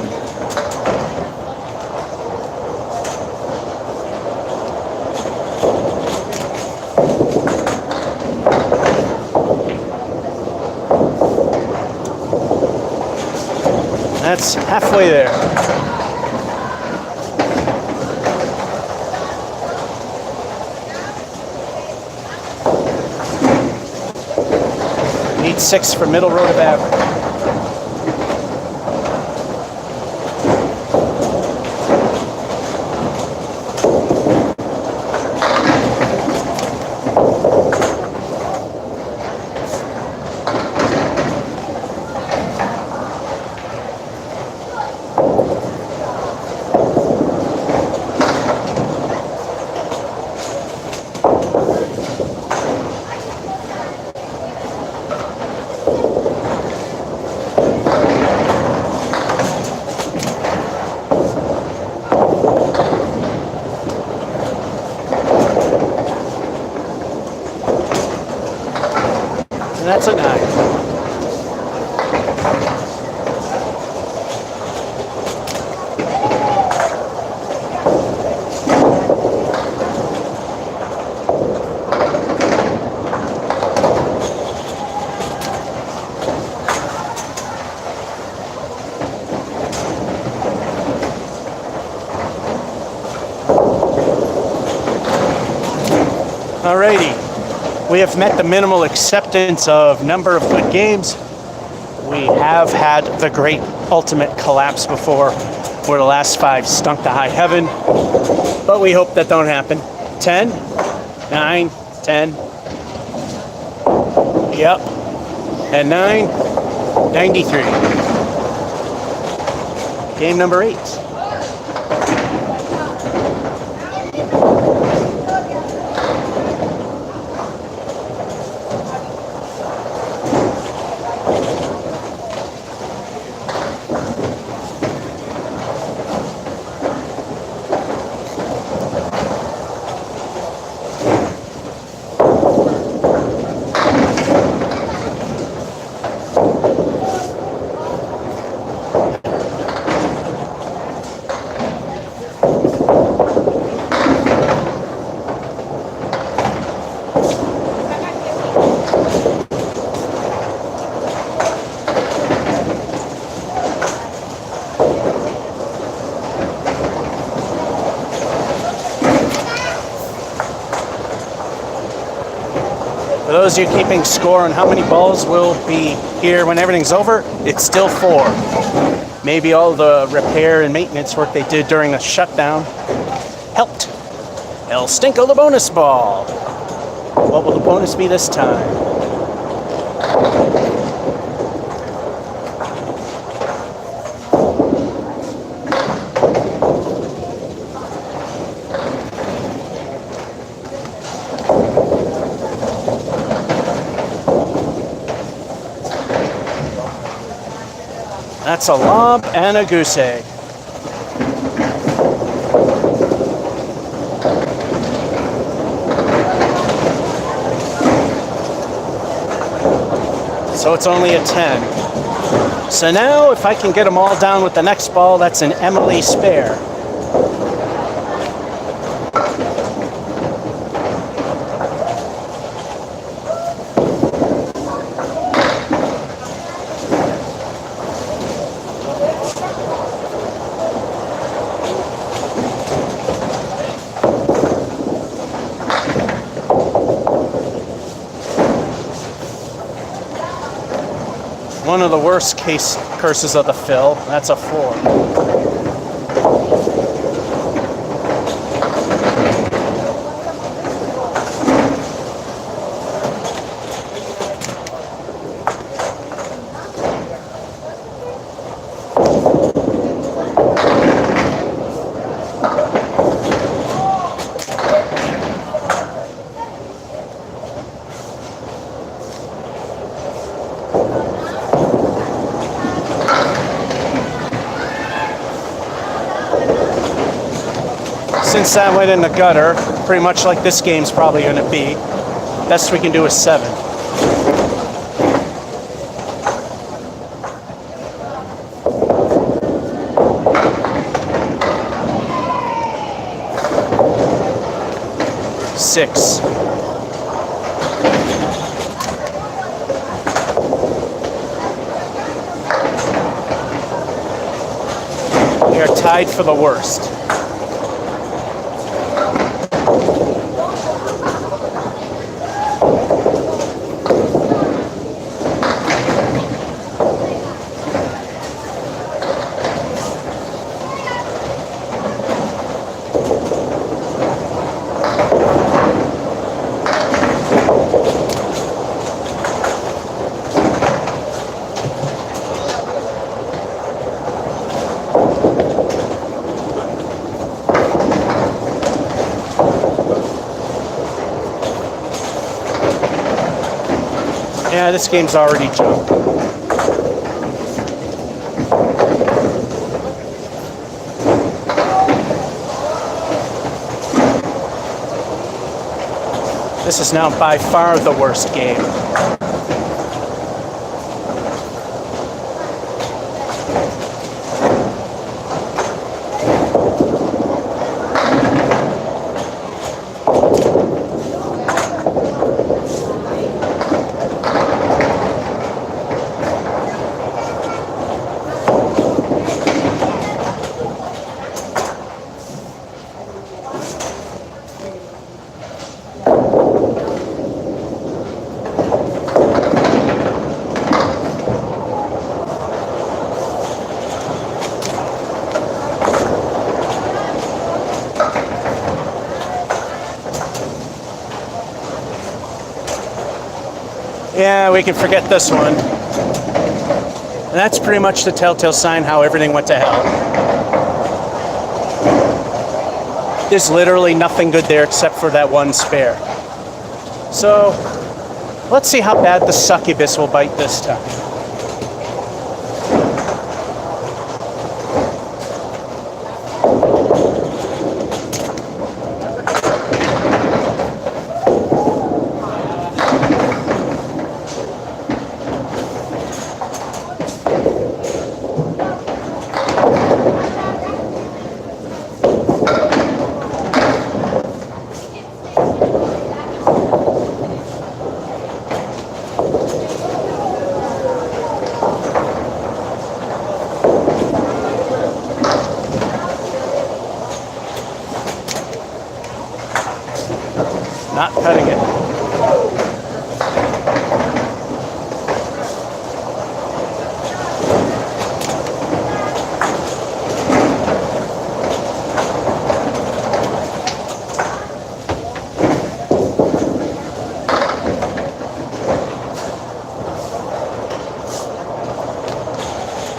That's halfway there. Need 6 for middle road of average. That's a 9. Alrighty. We have met the minimal acceptance of number of good games. We have had the great ultimate collapse before, where the last 5 stunk to high heaven, but we hope that don't happen. 10, 9, 10. Yep. And 9, 93. Game number 8. those of you keeping score on how many balls will be here when everything's over, it's still 4. Maybe all the repair and maintenance work they did during the shutdown helped. El Stinko the bonus ball. What will the bonus be this time? That's a lob and a goose egg. So it's only a 10. So now if I can get them all down with the next ball, that's an Emily spare. One of the worst case curses of the fill. That's a 4. Since that went in the gutter, pretty much like this game's probably going to be, best we can do is 7. Six. We are tied for the worst. Yeah, this game's already jumped. This is now by far the worst game. Yeah, we can forget this one. And that's pretty much the telltale sign how everything went to hell. There's literally nothing good there except for that one spare. So, let's see how bad the succubus will bite this time. Not cutting it.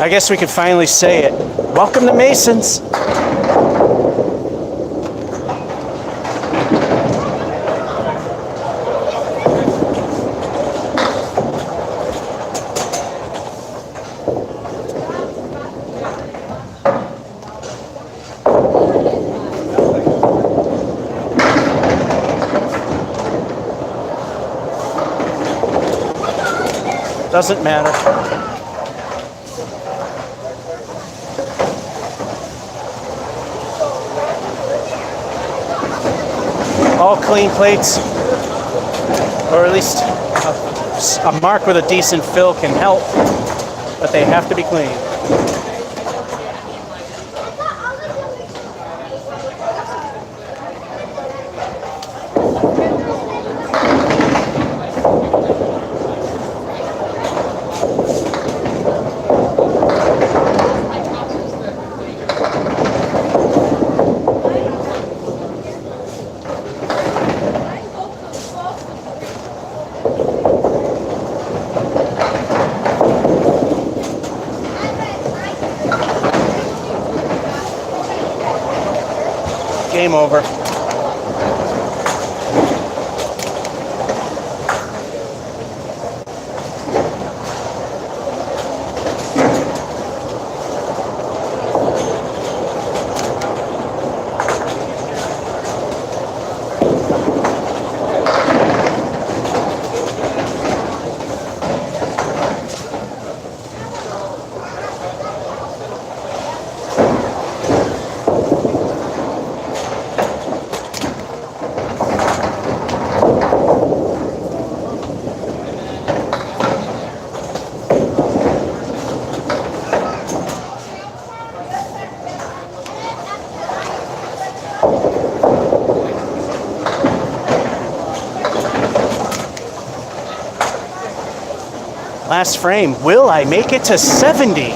I guess we could finally say it. Welcome to Masons. Doesn't matter. All clean plates, or at least a mark with a decent fill can help, but they have to be clean. Game over. Last frame. Will I make it to 70?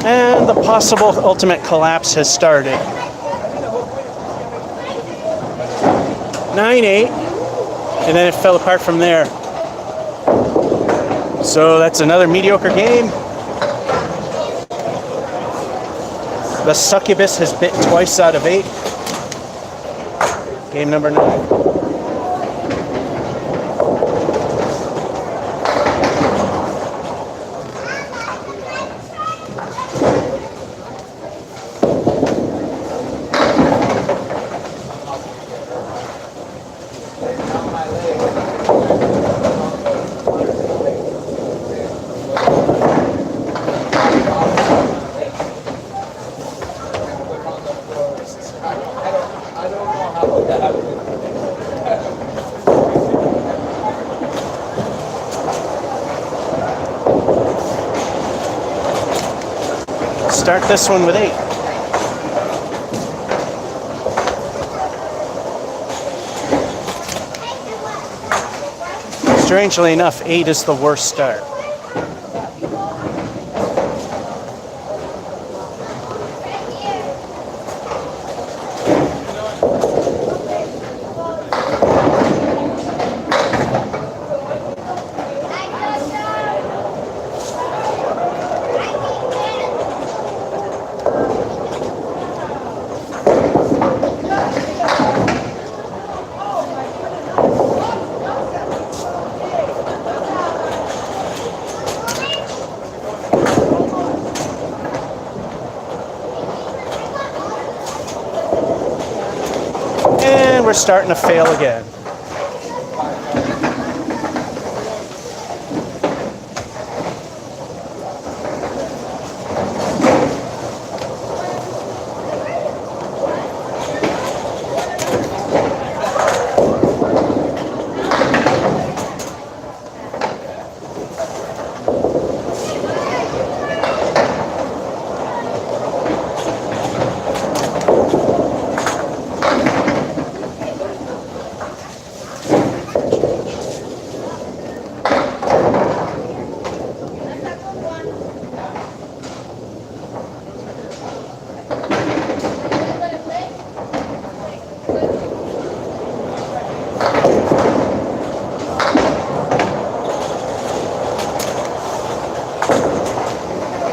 And the possible ultimate collapse has started. 9-8, and then it fell apart from there. So that's another mediocre game. The succubus has bit twice out of 8. Game number 9. Start this one with 8. Strangely enough, 8 is the worst start. We're starting to fail again.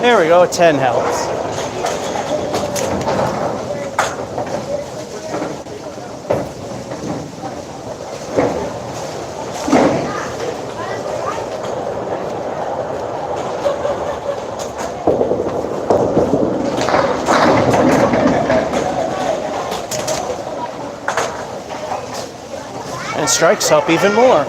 There we go, 10 helps. And strikes help even more.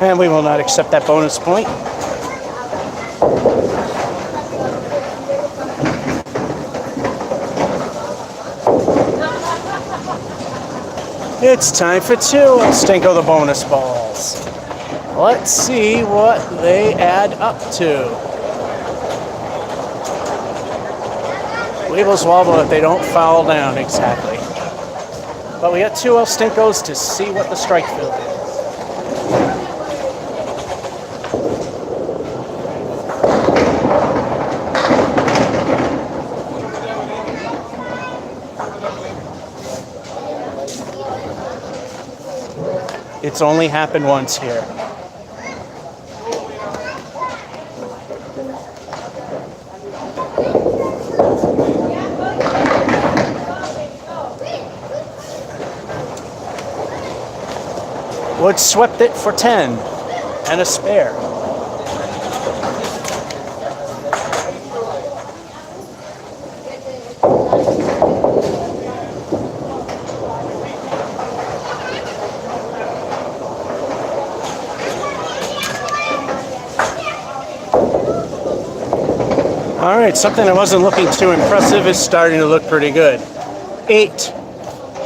And we will not accept that bonus point. It's time for 2 of Stinko the bonus balls. Let's see what they add up to. Weebles wobble if they don't foul down, exactly. But we got 2 El Stinkos to see what the strike field is. It's only happened once here. Woods swept it for 10 and a spare. All right, something that wasn't looking too impressive is starting to look pretty good. 8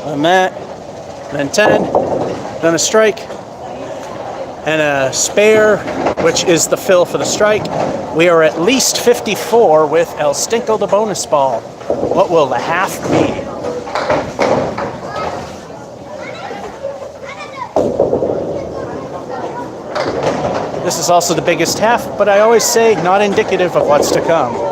on that, then 10, then a strike, and a spare, which is the fill for the strike. We are at least 54 with El Stinko the bonus ball. What will the half be? This is also the biggest half, but I always say not indicative of what's to come.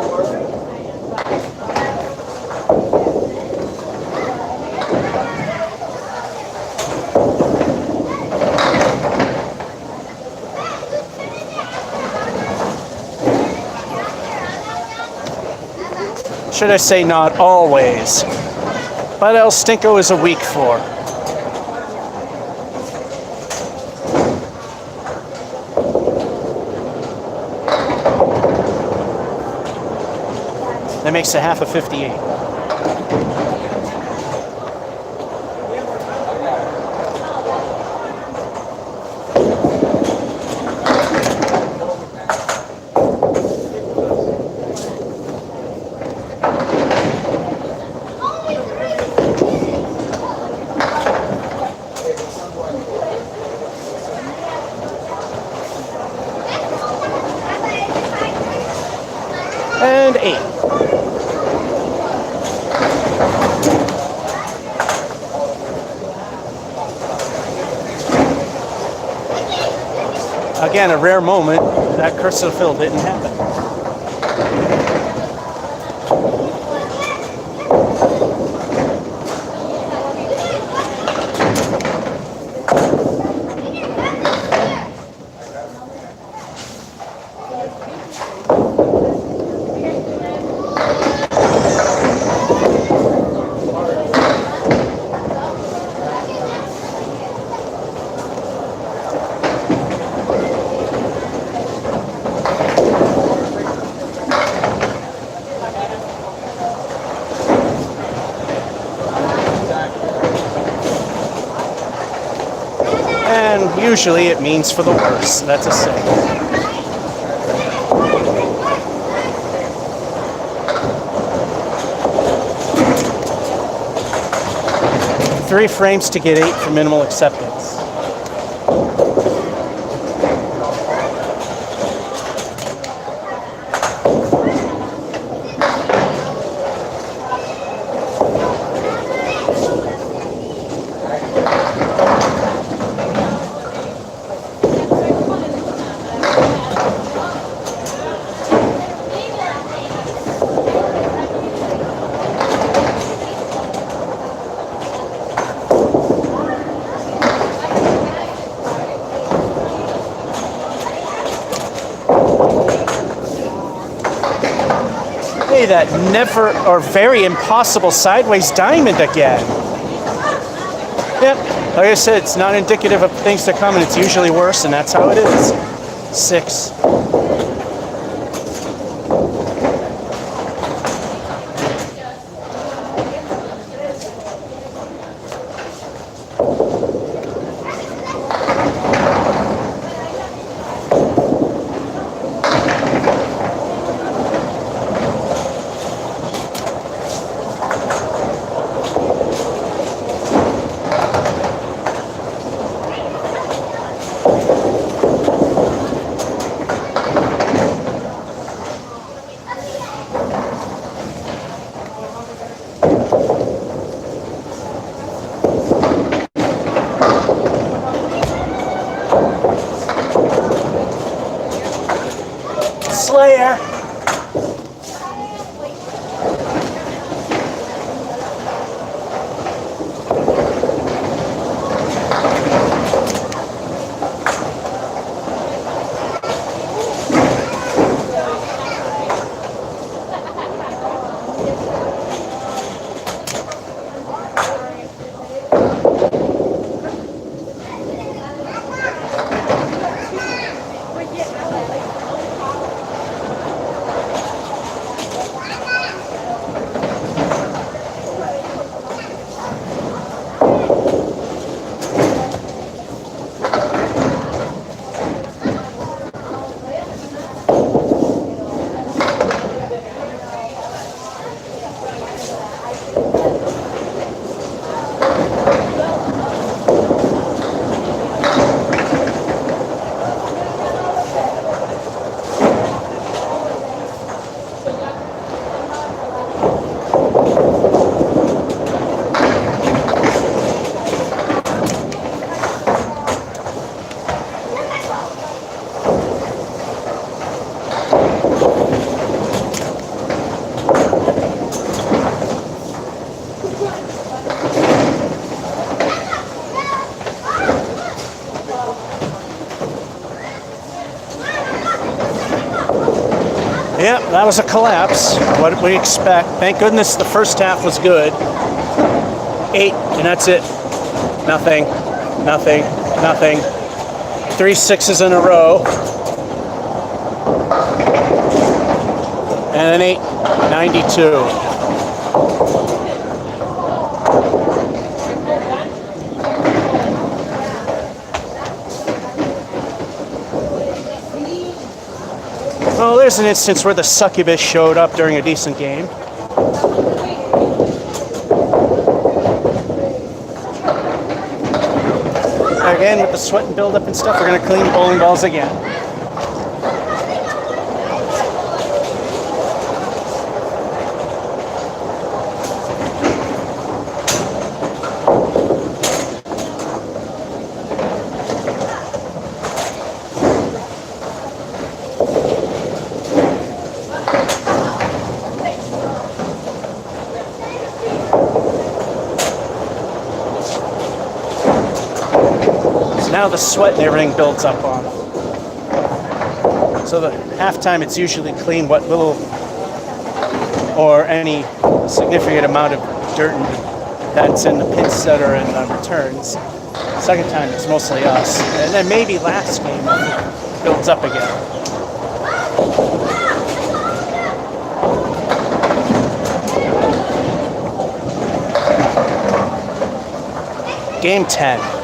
Should I say not always, but El Stinko is a weak 4. That makes a half of 58. And 8. Again, a rare moment. That curse of fill didn't happen. And usually it means for the worse. That's a 6. Three frames to get 8 for minimal acceptance. that never or very impossible sideways diamond again. Yep, like I said, it's not indicative of things to come, and it's usually worse, and that's how it is. 6. Slayer. Yep, that was a collapse. What did we expect? Thank goodness the first half was good. 8, and that's it. Nothing, nothing, nothing. 3 6s in a row. And an 8, 92. Well, there's an instance where the succubus showed up during a decent game. Again, with the sweat and buildup and stuff, we're going to clean bowling balls again. Now the sweat and everything builds up on. So the halftime, it's usually clean what little or any significant amount of dirt that's in the pits that are in the returns. Second time, it's mostly us. And then maybe last game it builds up again. Game 10.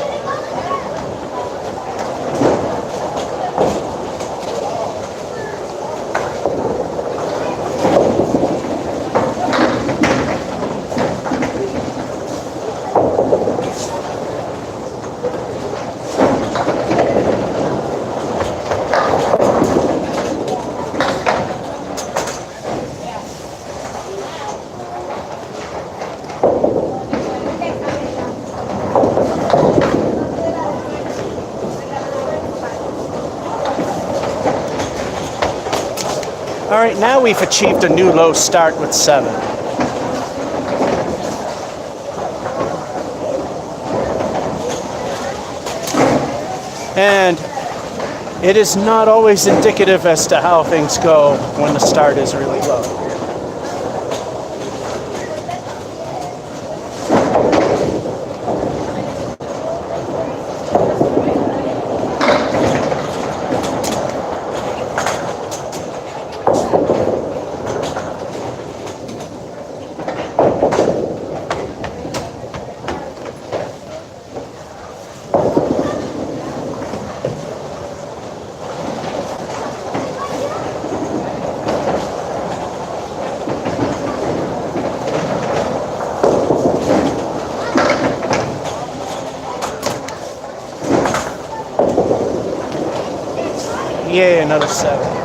All right, now we've achieved a new low start with 7. And it is not always indicative as to how things go when the start is really low. Yay, another 7.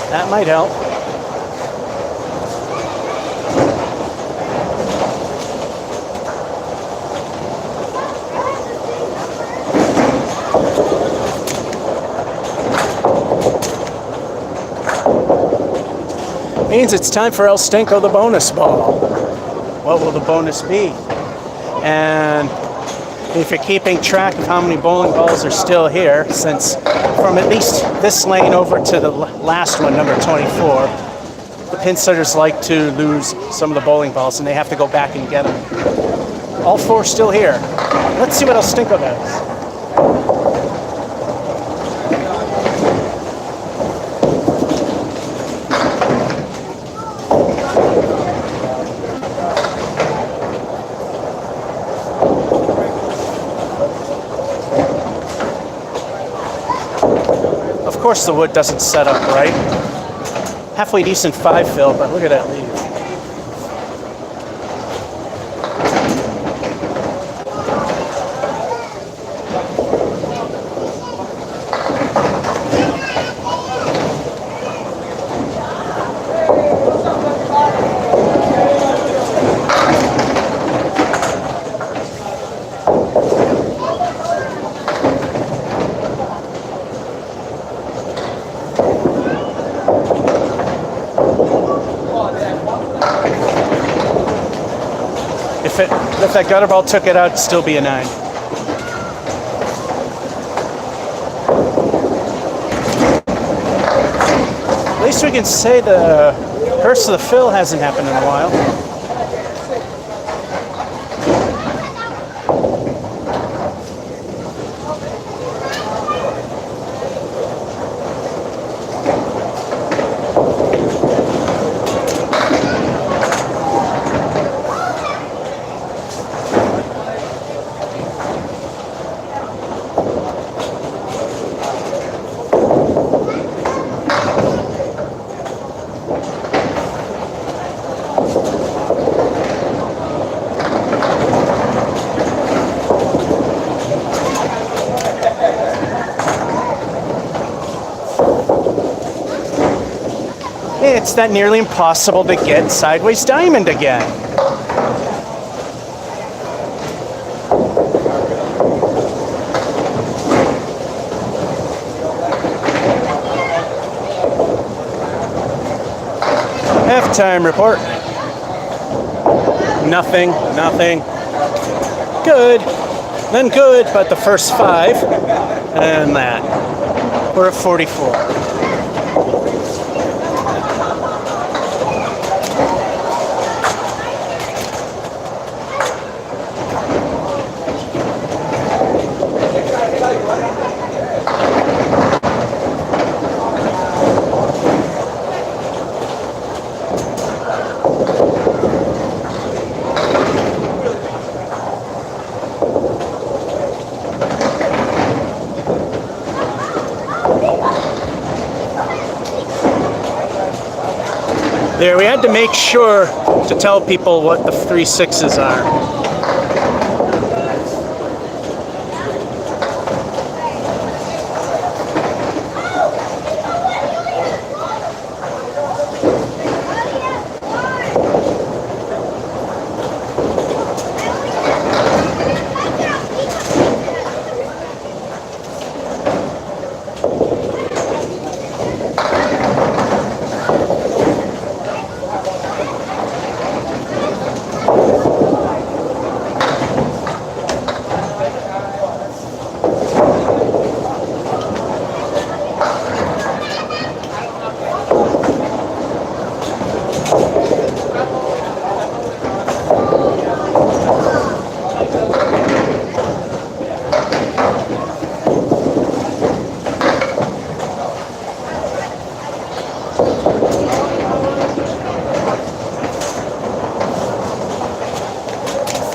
That might help. Means it's time for El Stinko, the bonus ball. What will the bonus be? And if you're keeping track of how many bowling balls are still here, since from at least this lane over to the last one, number 24, the pin setters like to lose some of the bowling balls and they have to go back and get them. All 4 still here. Let's see what El Stinko does. Of course the wood doesn't set up right. Halfway decent 5 fill, but look at that lead. If that gutter ball took it out, it'd still be a 9. At least we can say the curse of the fill hasn't happened in a while. It's that nearly impossible to get sideways diamond again. Halftime report. Nothing. Good. Then good, but the first 5 and that. We're at 44. There, we had to make sure to tell people what the 3 6s are.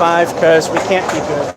5 because we can't be good.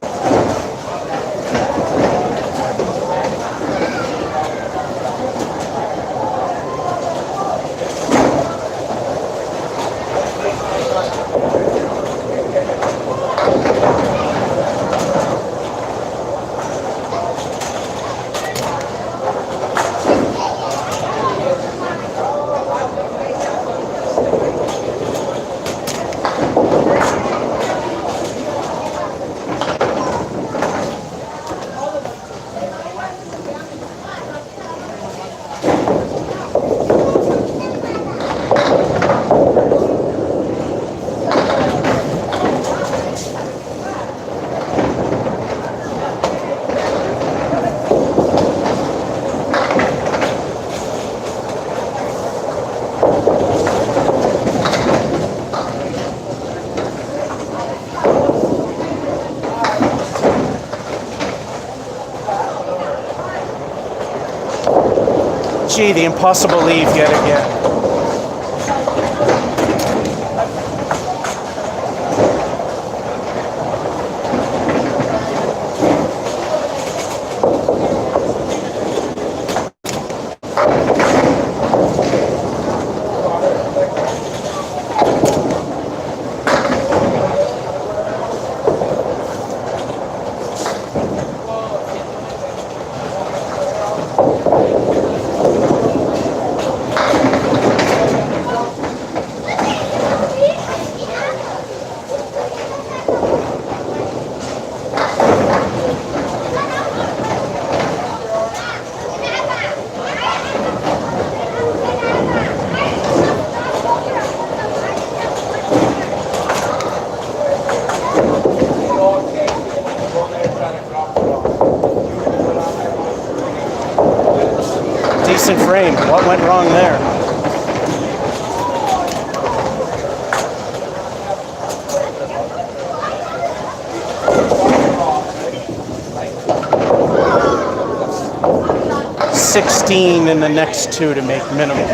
Gee, the impossible leave yet again. Decent frame. What went wrong there? $16 in the next two to make minimum.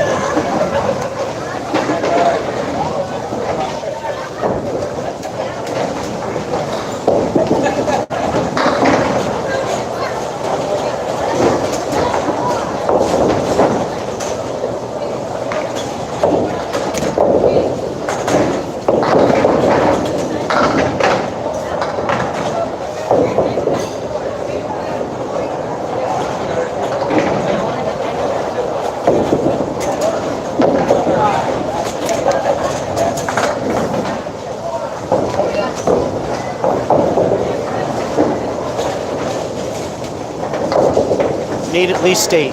Need at least 8.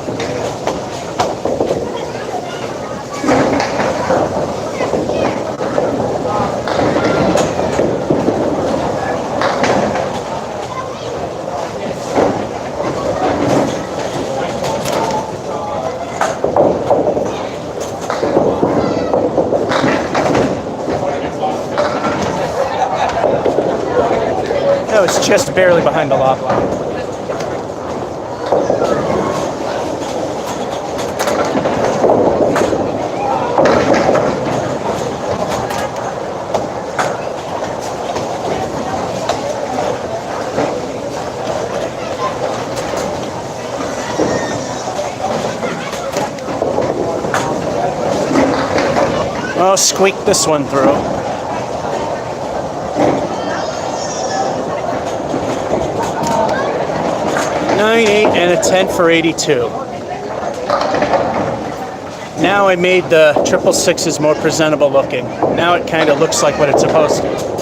That was just barely behind the log line. Oh, squeak this one through. Nine, 8, and a 10 for 82. Now I made the 666s more presentable looking. Now it kind of looks like what it's supposed to.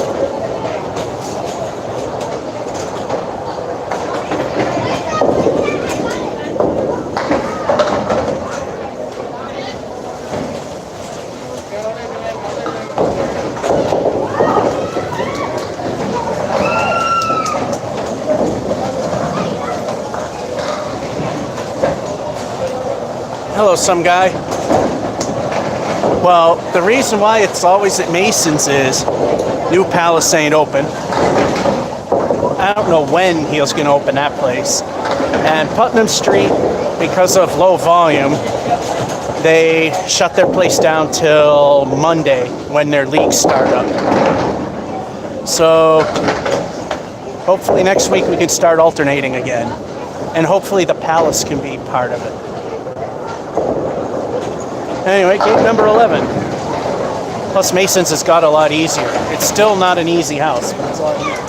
Hello, some guy. Well, the reason why it's always at Mason's is New Palace ain't open. I don't know when he's going to open that place. And Putnam Street, because of low volume, they shut their place down till Monday when their leagues start up. So hopefully next week we can start alternating again. And hopefully the palace can be part of it. Anyway, gate number 11. Plus Masons has got a lot easier. It's still not an easy house, but it's a lot easier.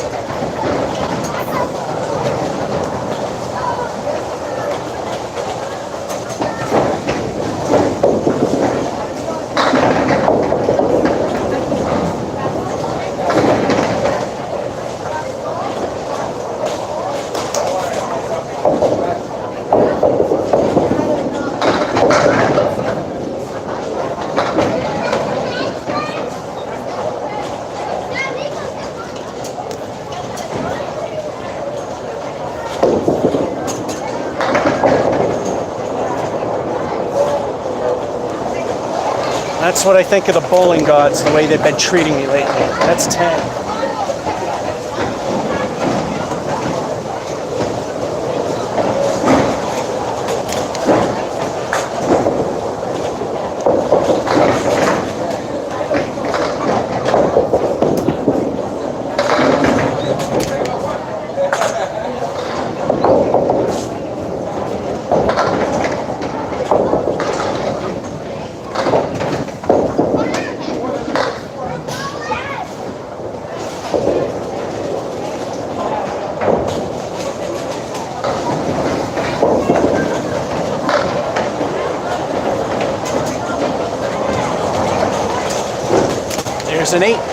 That's what I think of the bowling gods, the way they've been treating me lately. That's 10. There's an 8.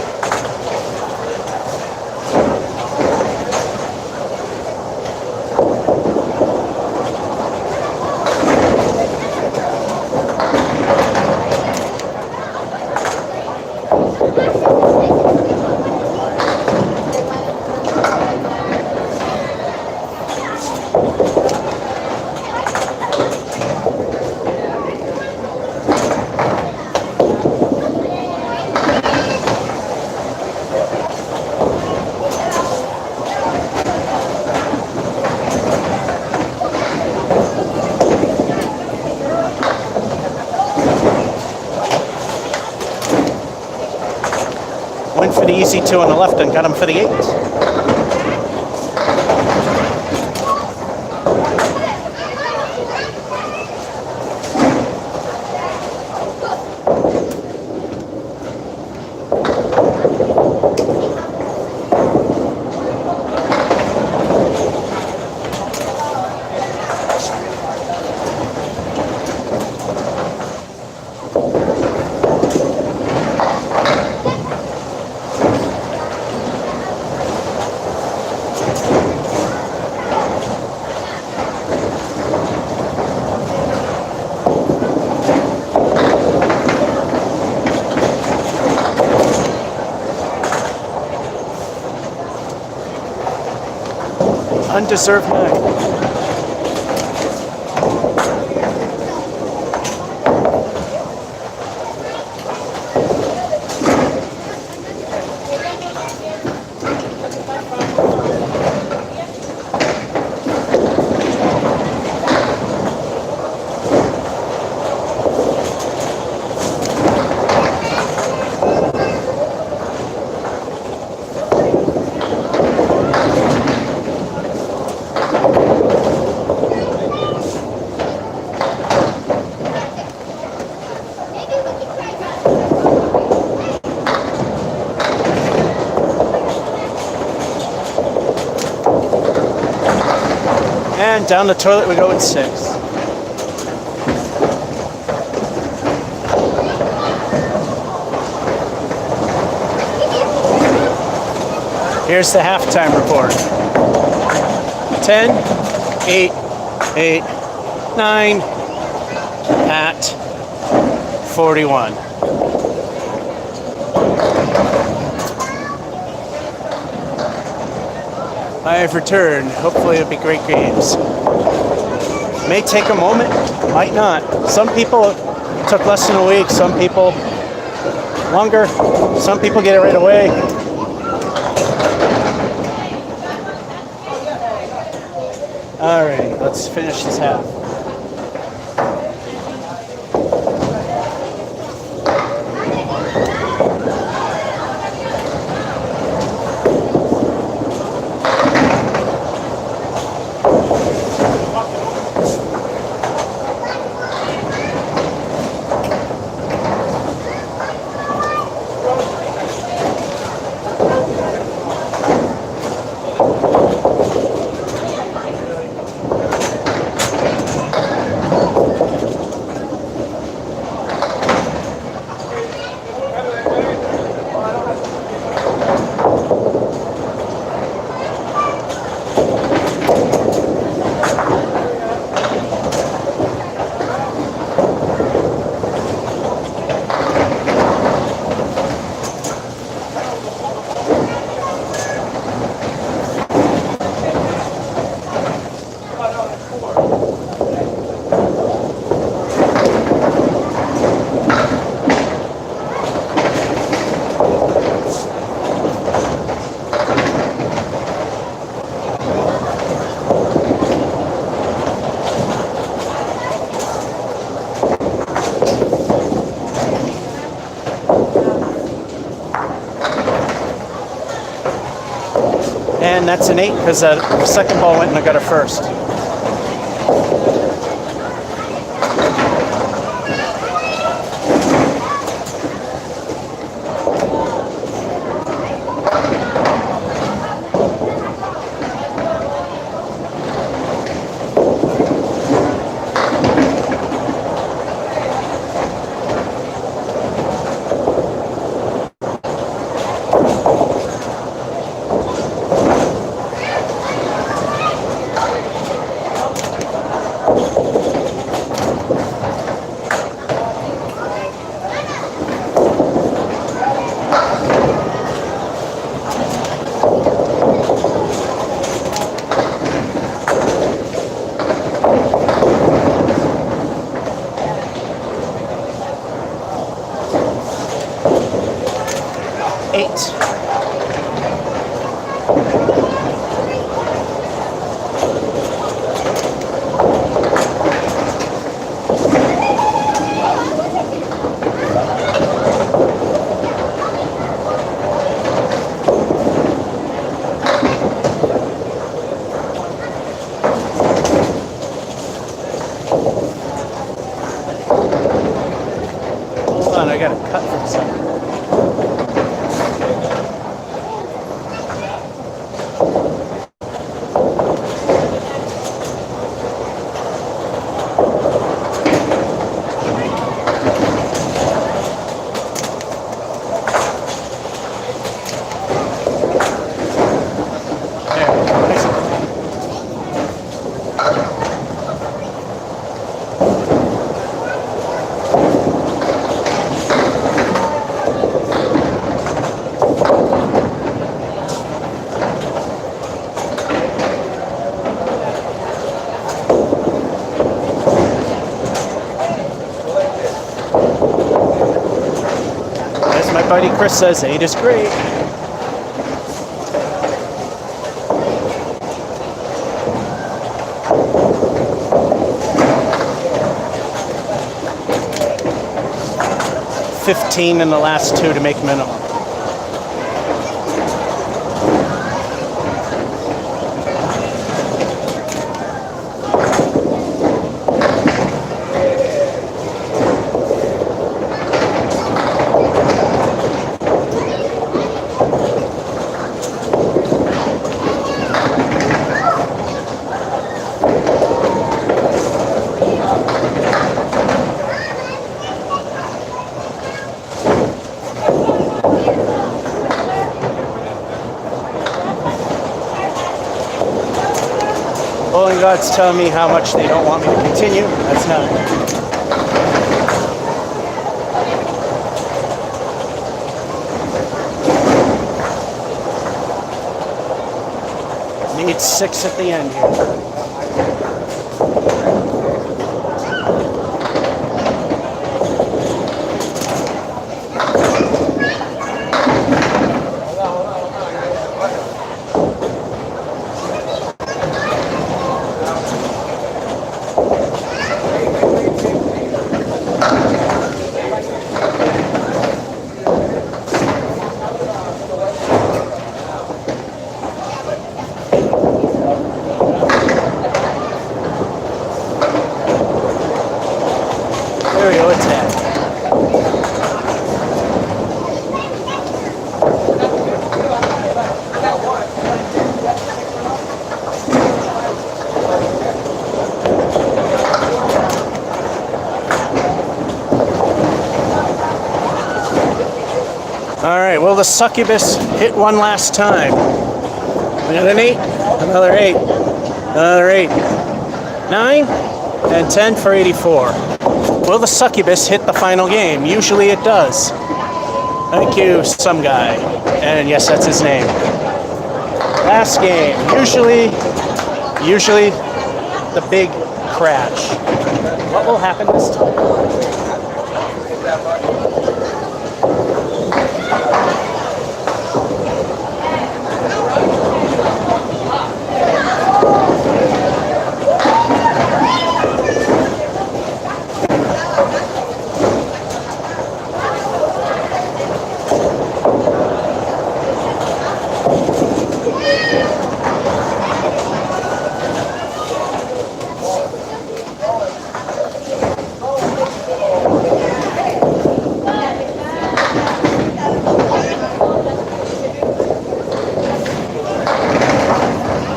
Went for the easy 2 on the left and got him for the 8. Undeserved 9. And down the toilet we go at 6. Here's the halftime report. 10, 8, 8, 9, at 41. I have returned. Hopefully it'll be great games. May take a moment, might not. Some people took less than a week, some people longer, some people get it right away. All right, let's finish this half. And that's an 8 because the second ball went in the gutter first. I got a cut from something. As my buddy Chris says, 8 is great. $15 in the last 2 to make minimum. Bowling God's telling me how much they don't want me to continue. That's not. Need 6 at the end here. There we go, it's that. All right, will the succubus hit one last time? We got an 8, another 8, another 8, 9, and 10 for 84. Will the succubus hit the final game? Usually it does. Thank you, some guy. And yes, that's his name. Last game. Usually the big crash. What will happen this time?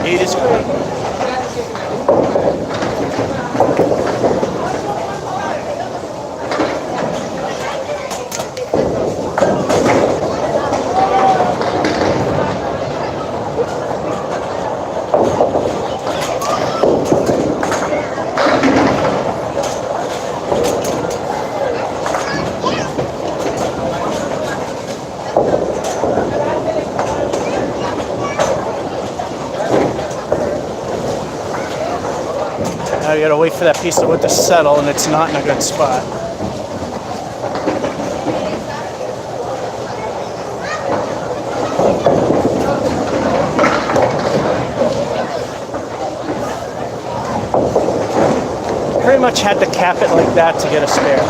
Eight is great. Now you gotta wait for that piece of wood to settle, and it's not in a good spot. Pretty much had to cap it like that to get a spare.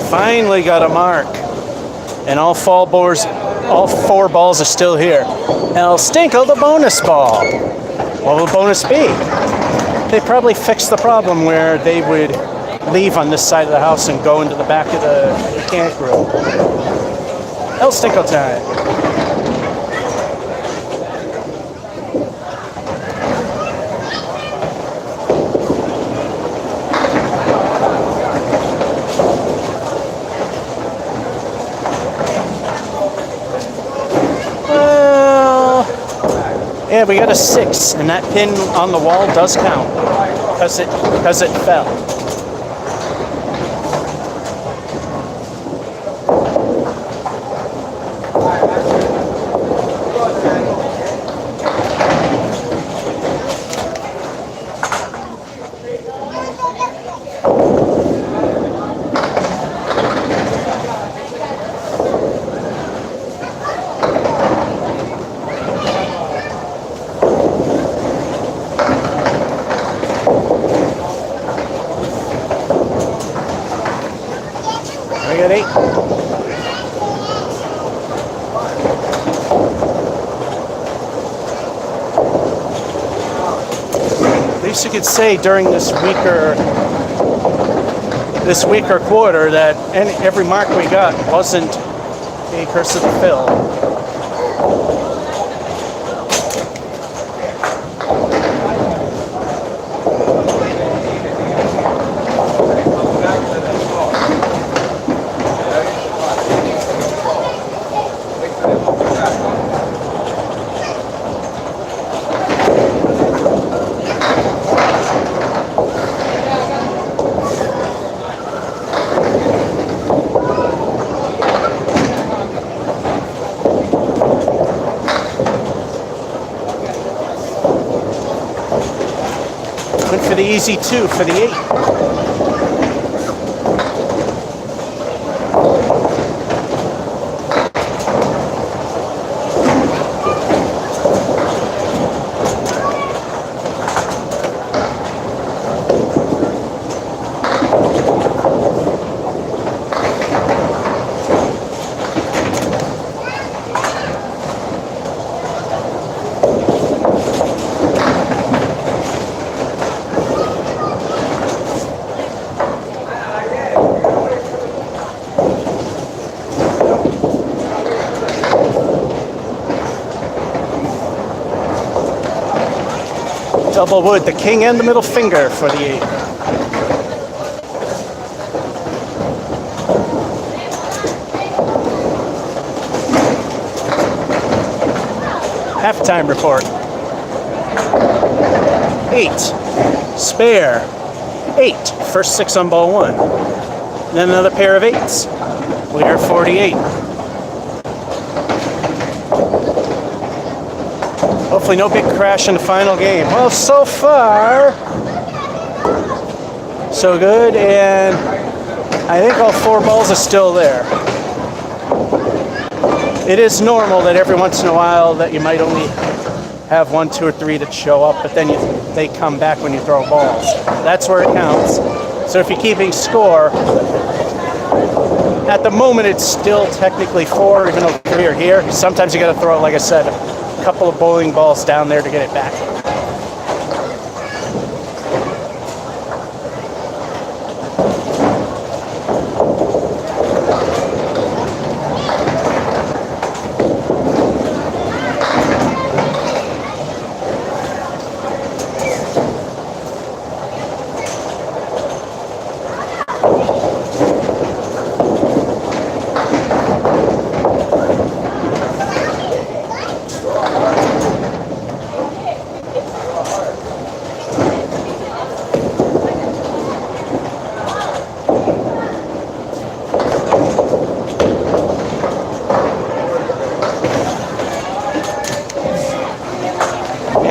Finally got a mark, and all four balls are still here. Now Stinkle, the bonus ball. What will the bonus be? They probably fixed the problem where they would leave on this side of the house and go into the back of the camp room. El Stinkle time. Yeah, we got a 6, and that pin on the wall does count because it fell. I got 8. At least you could say during this weaker quarter that every mark we got wasn't a curse of the fill. Went for the easy 2 for the 8. Double wood, the king and the middle finger for the 8. Halftime report. 8. Spare. 8. First 6 on ball 1. Then another pair of 8s. We are 48. Hopefully no big crash in the final game. Well, so far, so good, and I think all 4 balls are still there. It is normal that every once in a while that you might only have 1, 2, or 3 that show up, but then they come back when you throw balls. That's where it counts. So if you're keeping score, at the moment it's still technically 4, even though 3 are here. Sometimes you got to throw, like I said, a couple of bowling balls down there to get it back.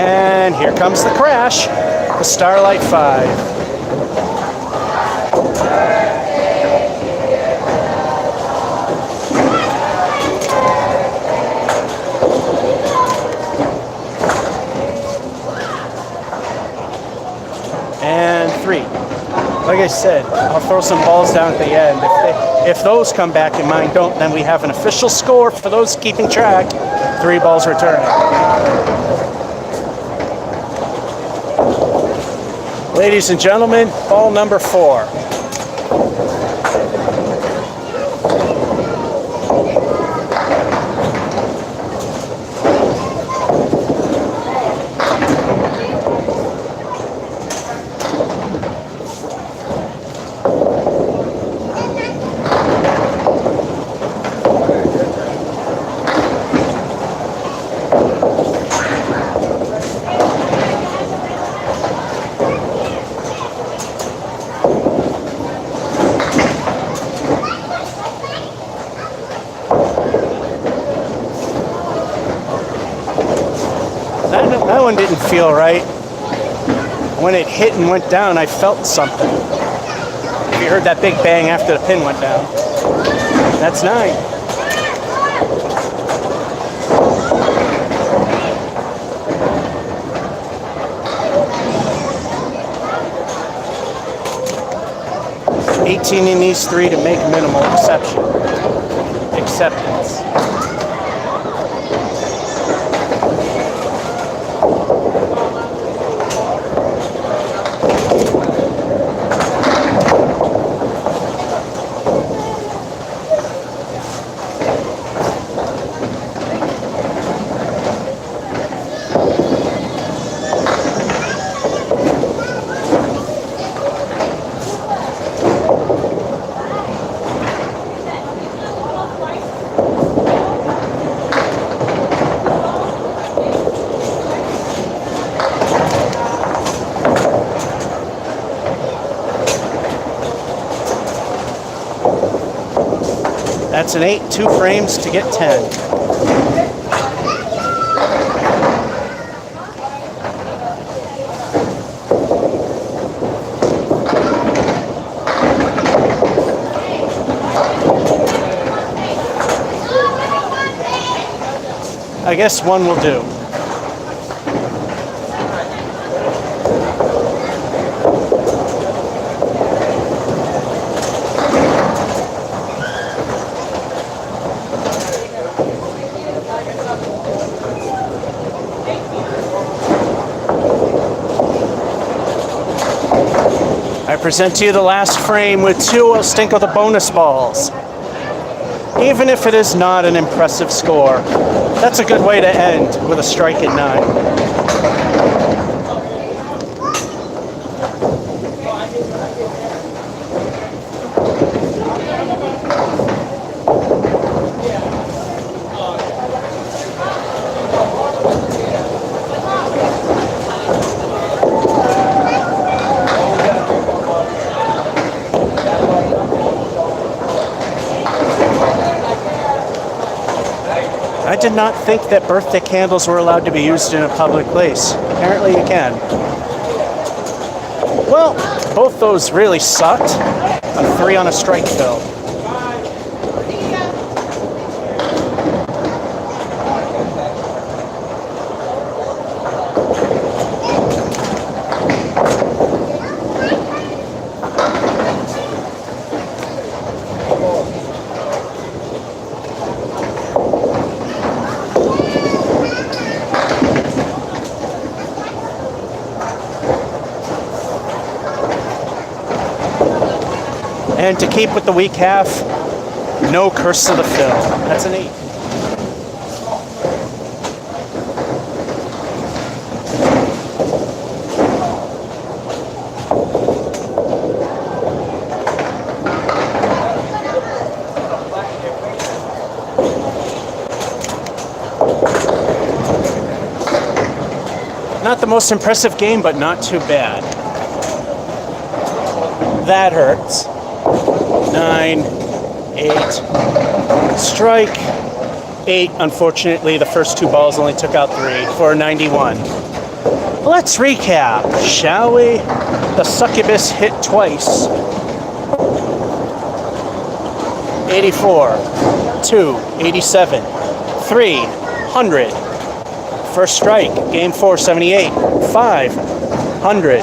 And here comes the crash, the Starlight 5. And 3. Like I said, I'll throw some balls down at the end. If those come back and mine don't, then we have an official score for those keeping track. 3 balls returning. Ladies and gentlemen, ball number 4. That one didn't feel right. When it hit and went down, I felt something. You heard that big bang after the pin went down. That's 9. $18 in these 3 to make minimal acceptance. That's an 8, 2 frames to get 10. I guess 1 will do. I present to you the last frame with 2 El Stinko the bonus balls. Even if it is not an impressive score, that's a good way to end with a strike at 9. I did not think that birthday candles were allowed to be used in a public place. Apparently you can. Well, both those really sucked. A 3 on a strike, though. And to keep with the weak half, no Curse of the Fill. That's an 8. Not the most impressive game, but not too bad. That hurts. 9, 8. Strike. 8. Unfortunately, the first 2 balls only took out 3 for 91. Let's recap, shall we? The succubus hit twice. 84. 2. 87. 3. 100. First strike, game 4, 78, 5, 100,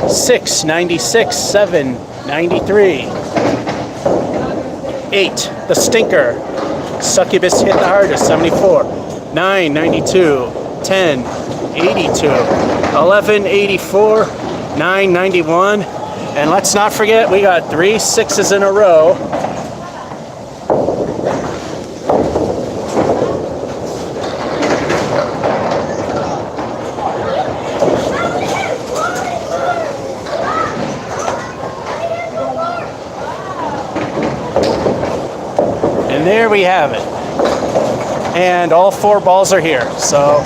6, 96, 7, 93, 8, the stinker, succubus hit the hardest, 74, 9, 92, 10, 82, 11, 84, 9, 91, and let's not forget we got 3 6s in a row. There we have it. And all 4 balls are here. So,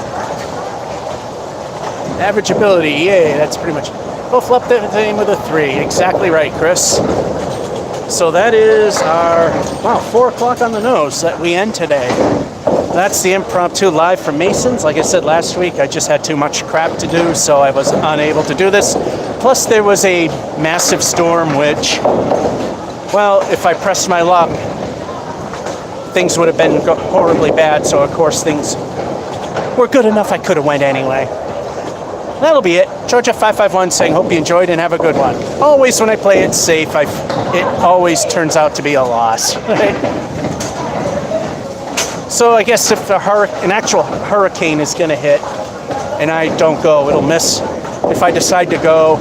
average ability, yay, that's pretty much. We'll flip the thing with a 3. Exactly right, Chris. So that is our, 4 o'clock on the nose that we end today. That's the impromptu live from Mason's. Like I said last week, I just had too much crap to do, so I was unable to do this. Plus, there was a massive storm, which, well, if I pressed my luck, things would have been horribly bad, so of course things were good enough I could have went anyway. That'll be it. Georgia551 saying, hope you enjoyed and have a good one. Always when I play it safe, it always turns out to be a loss. So I guess if an actual hurricane is going to hit and I don't go, it'll miss. If I decide to go,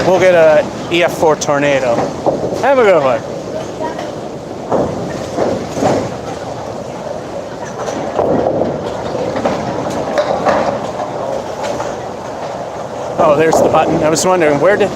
we'll get a EF4 tornado. Have a good one. Oh, there's the button. I was wondering, where did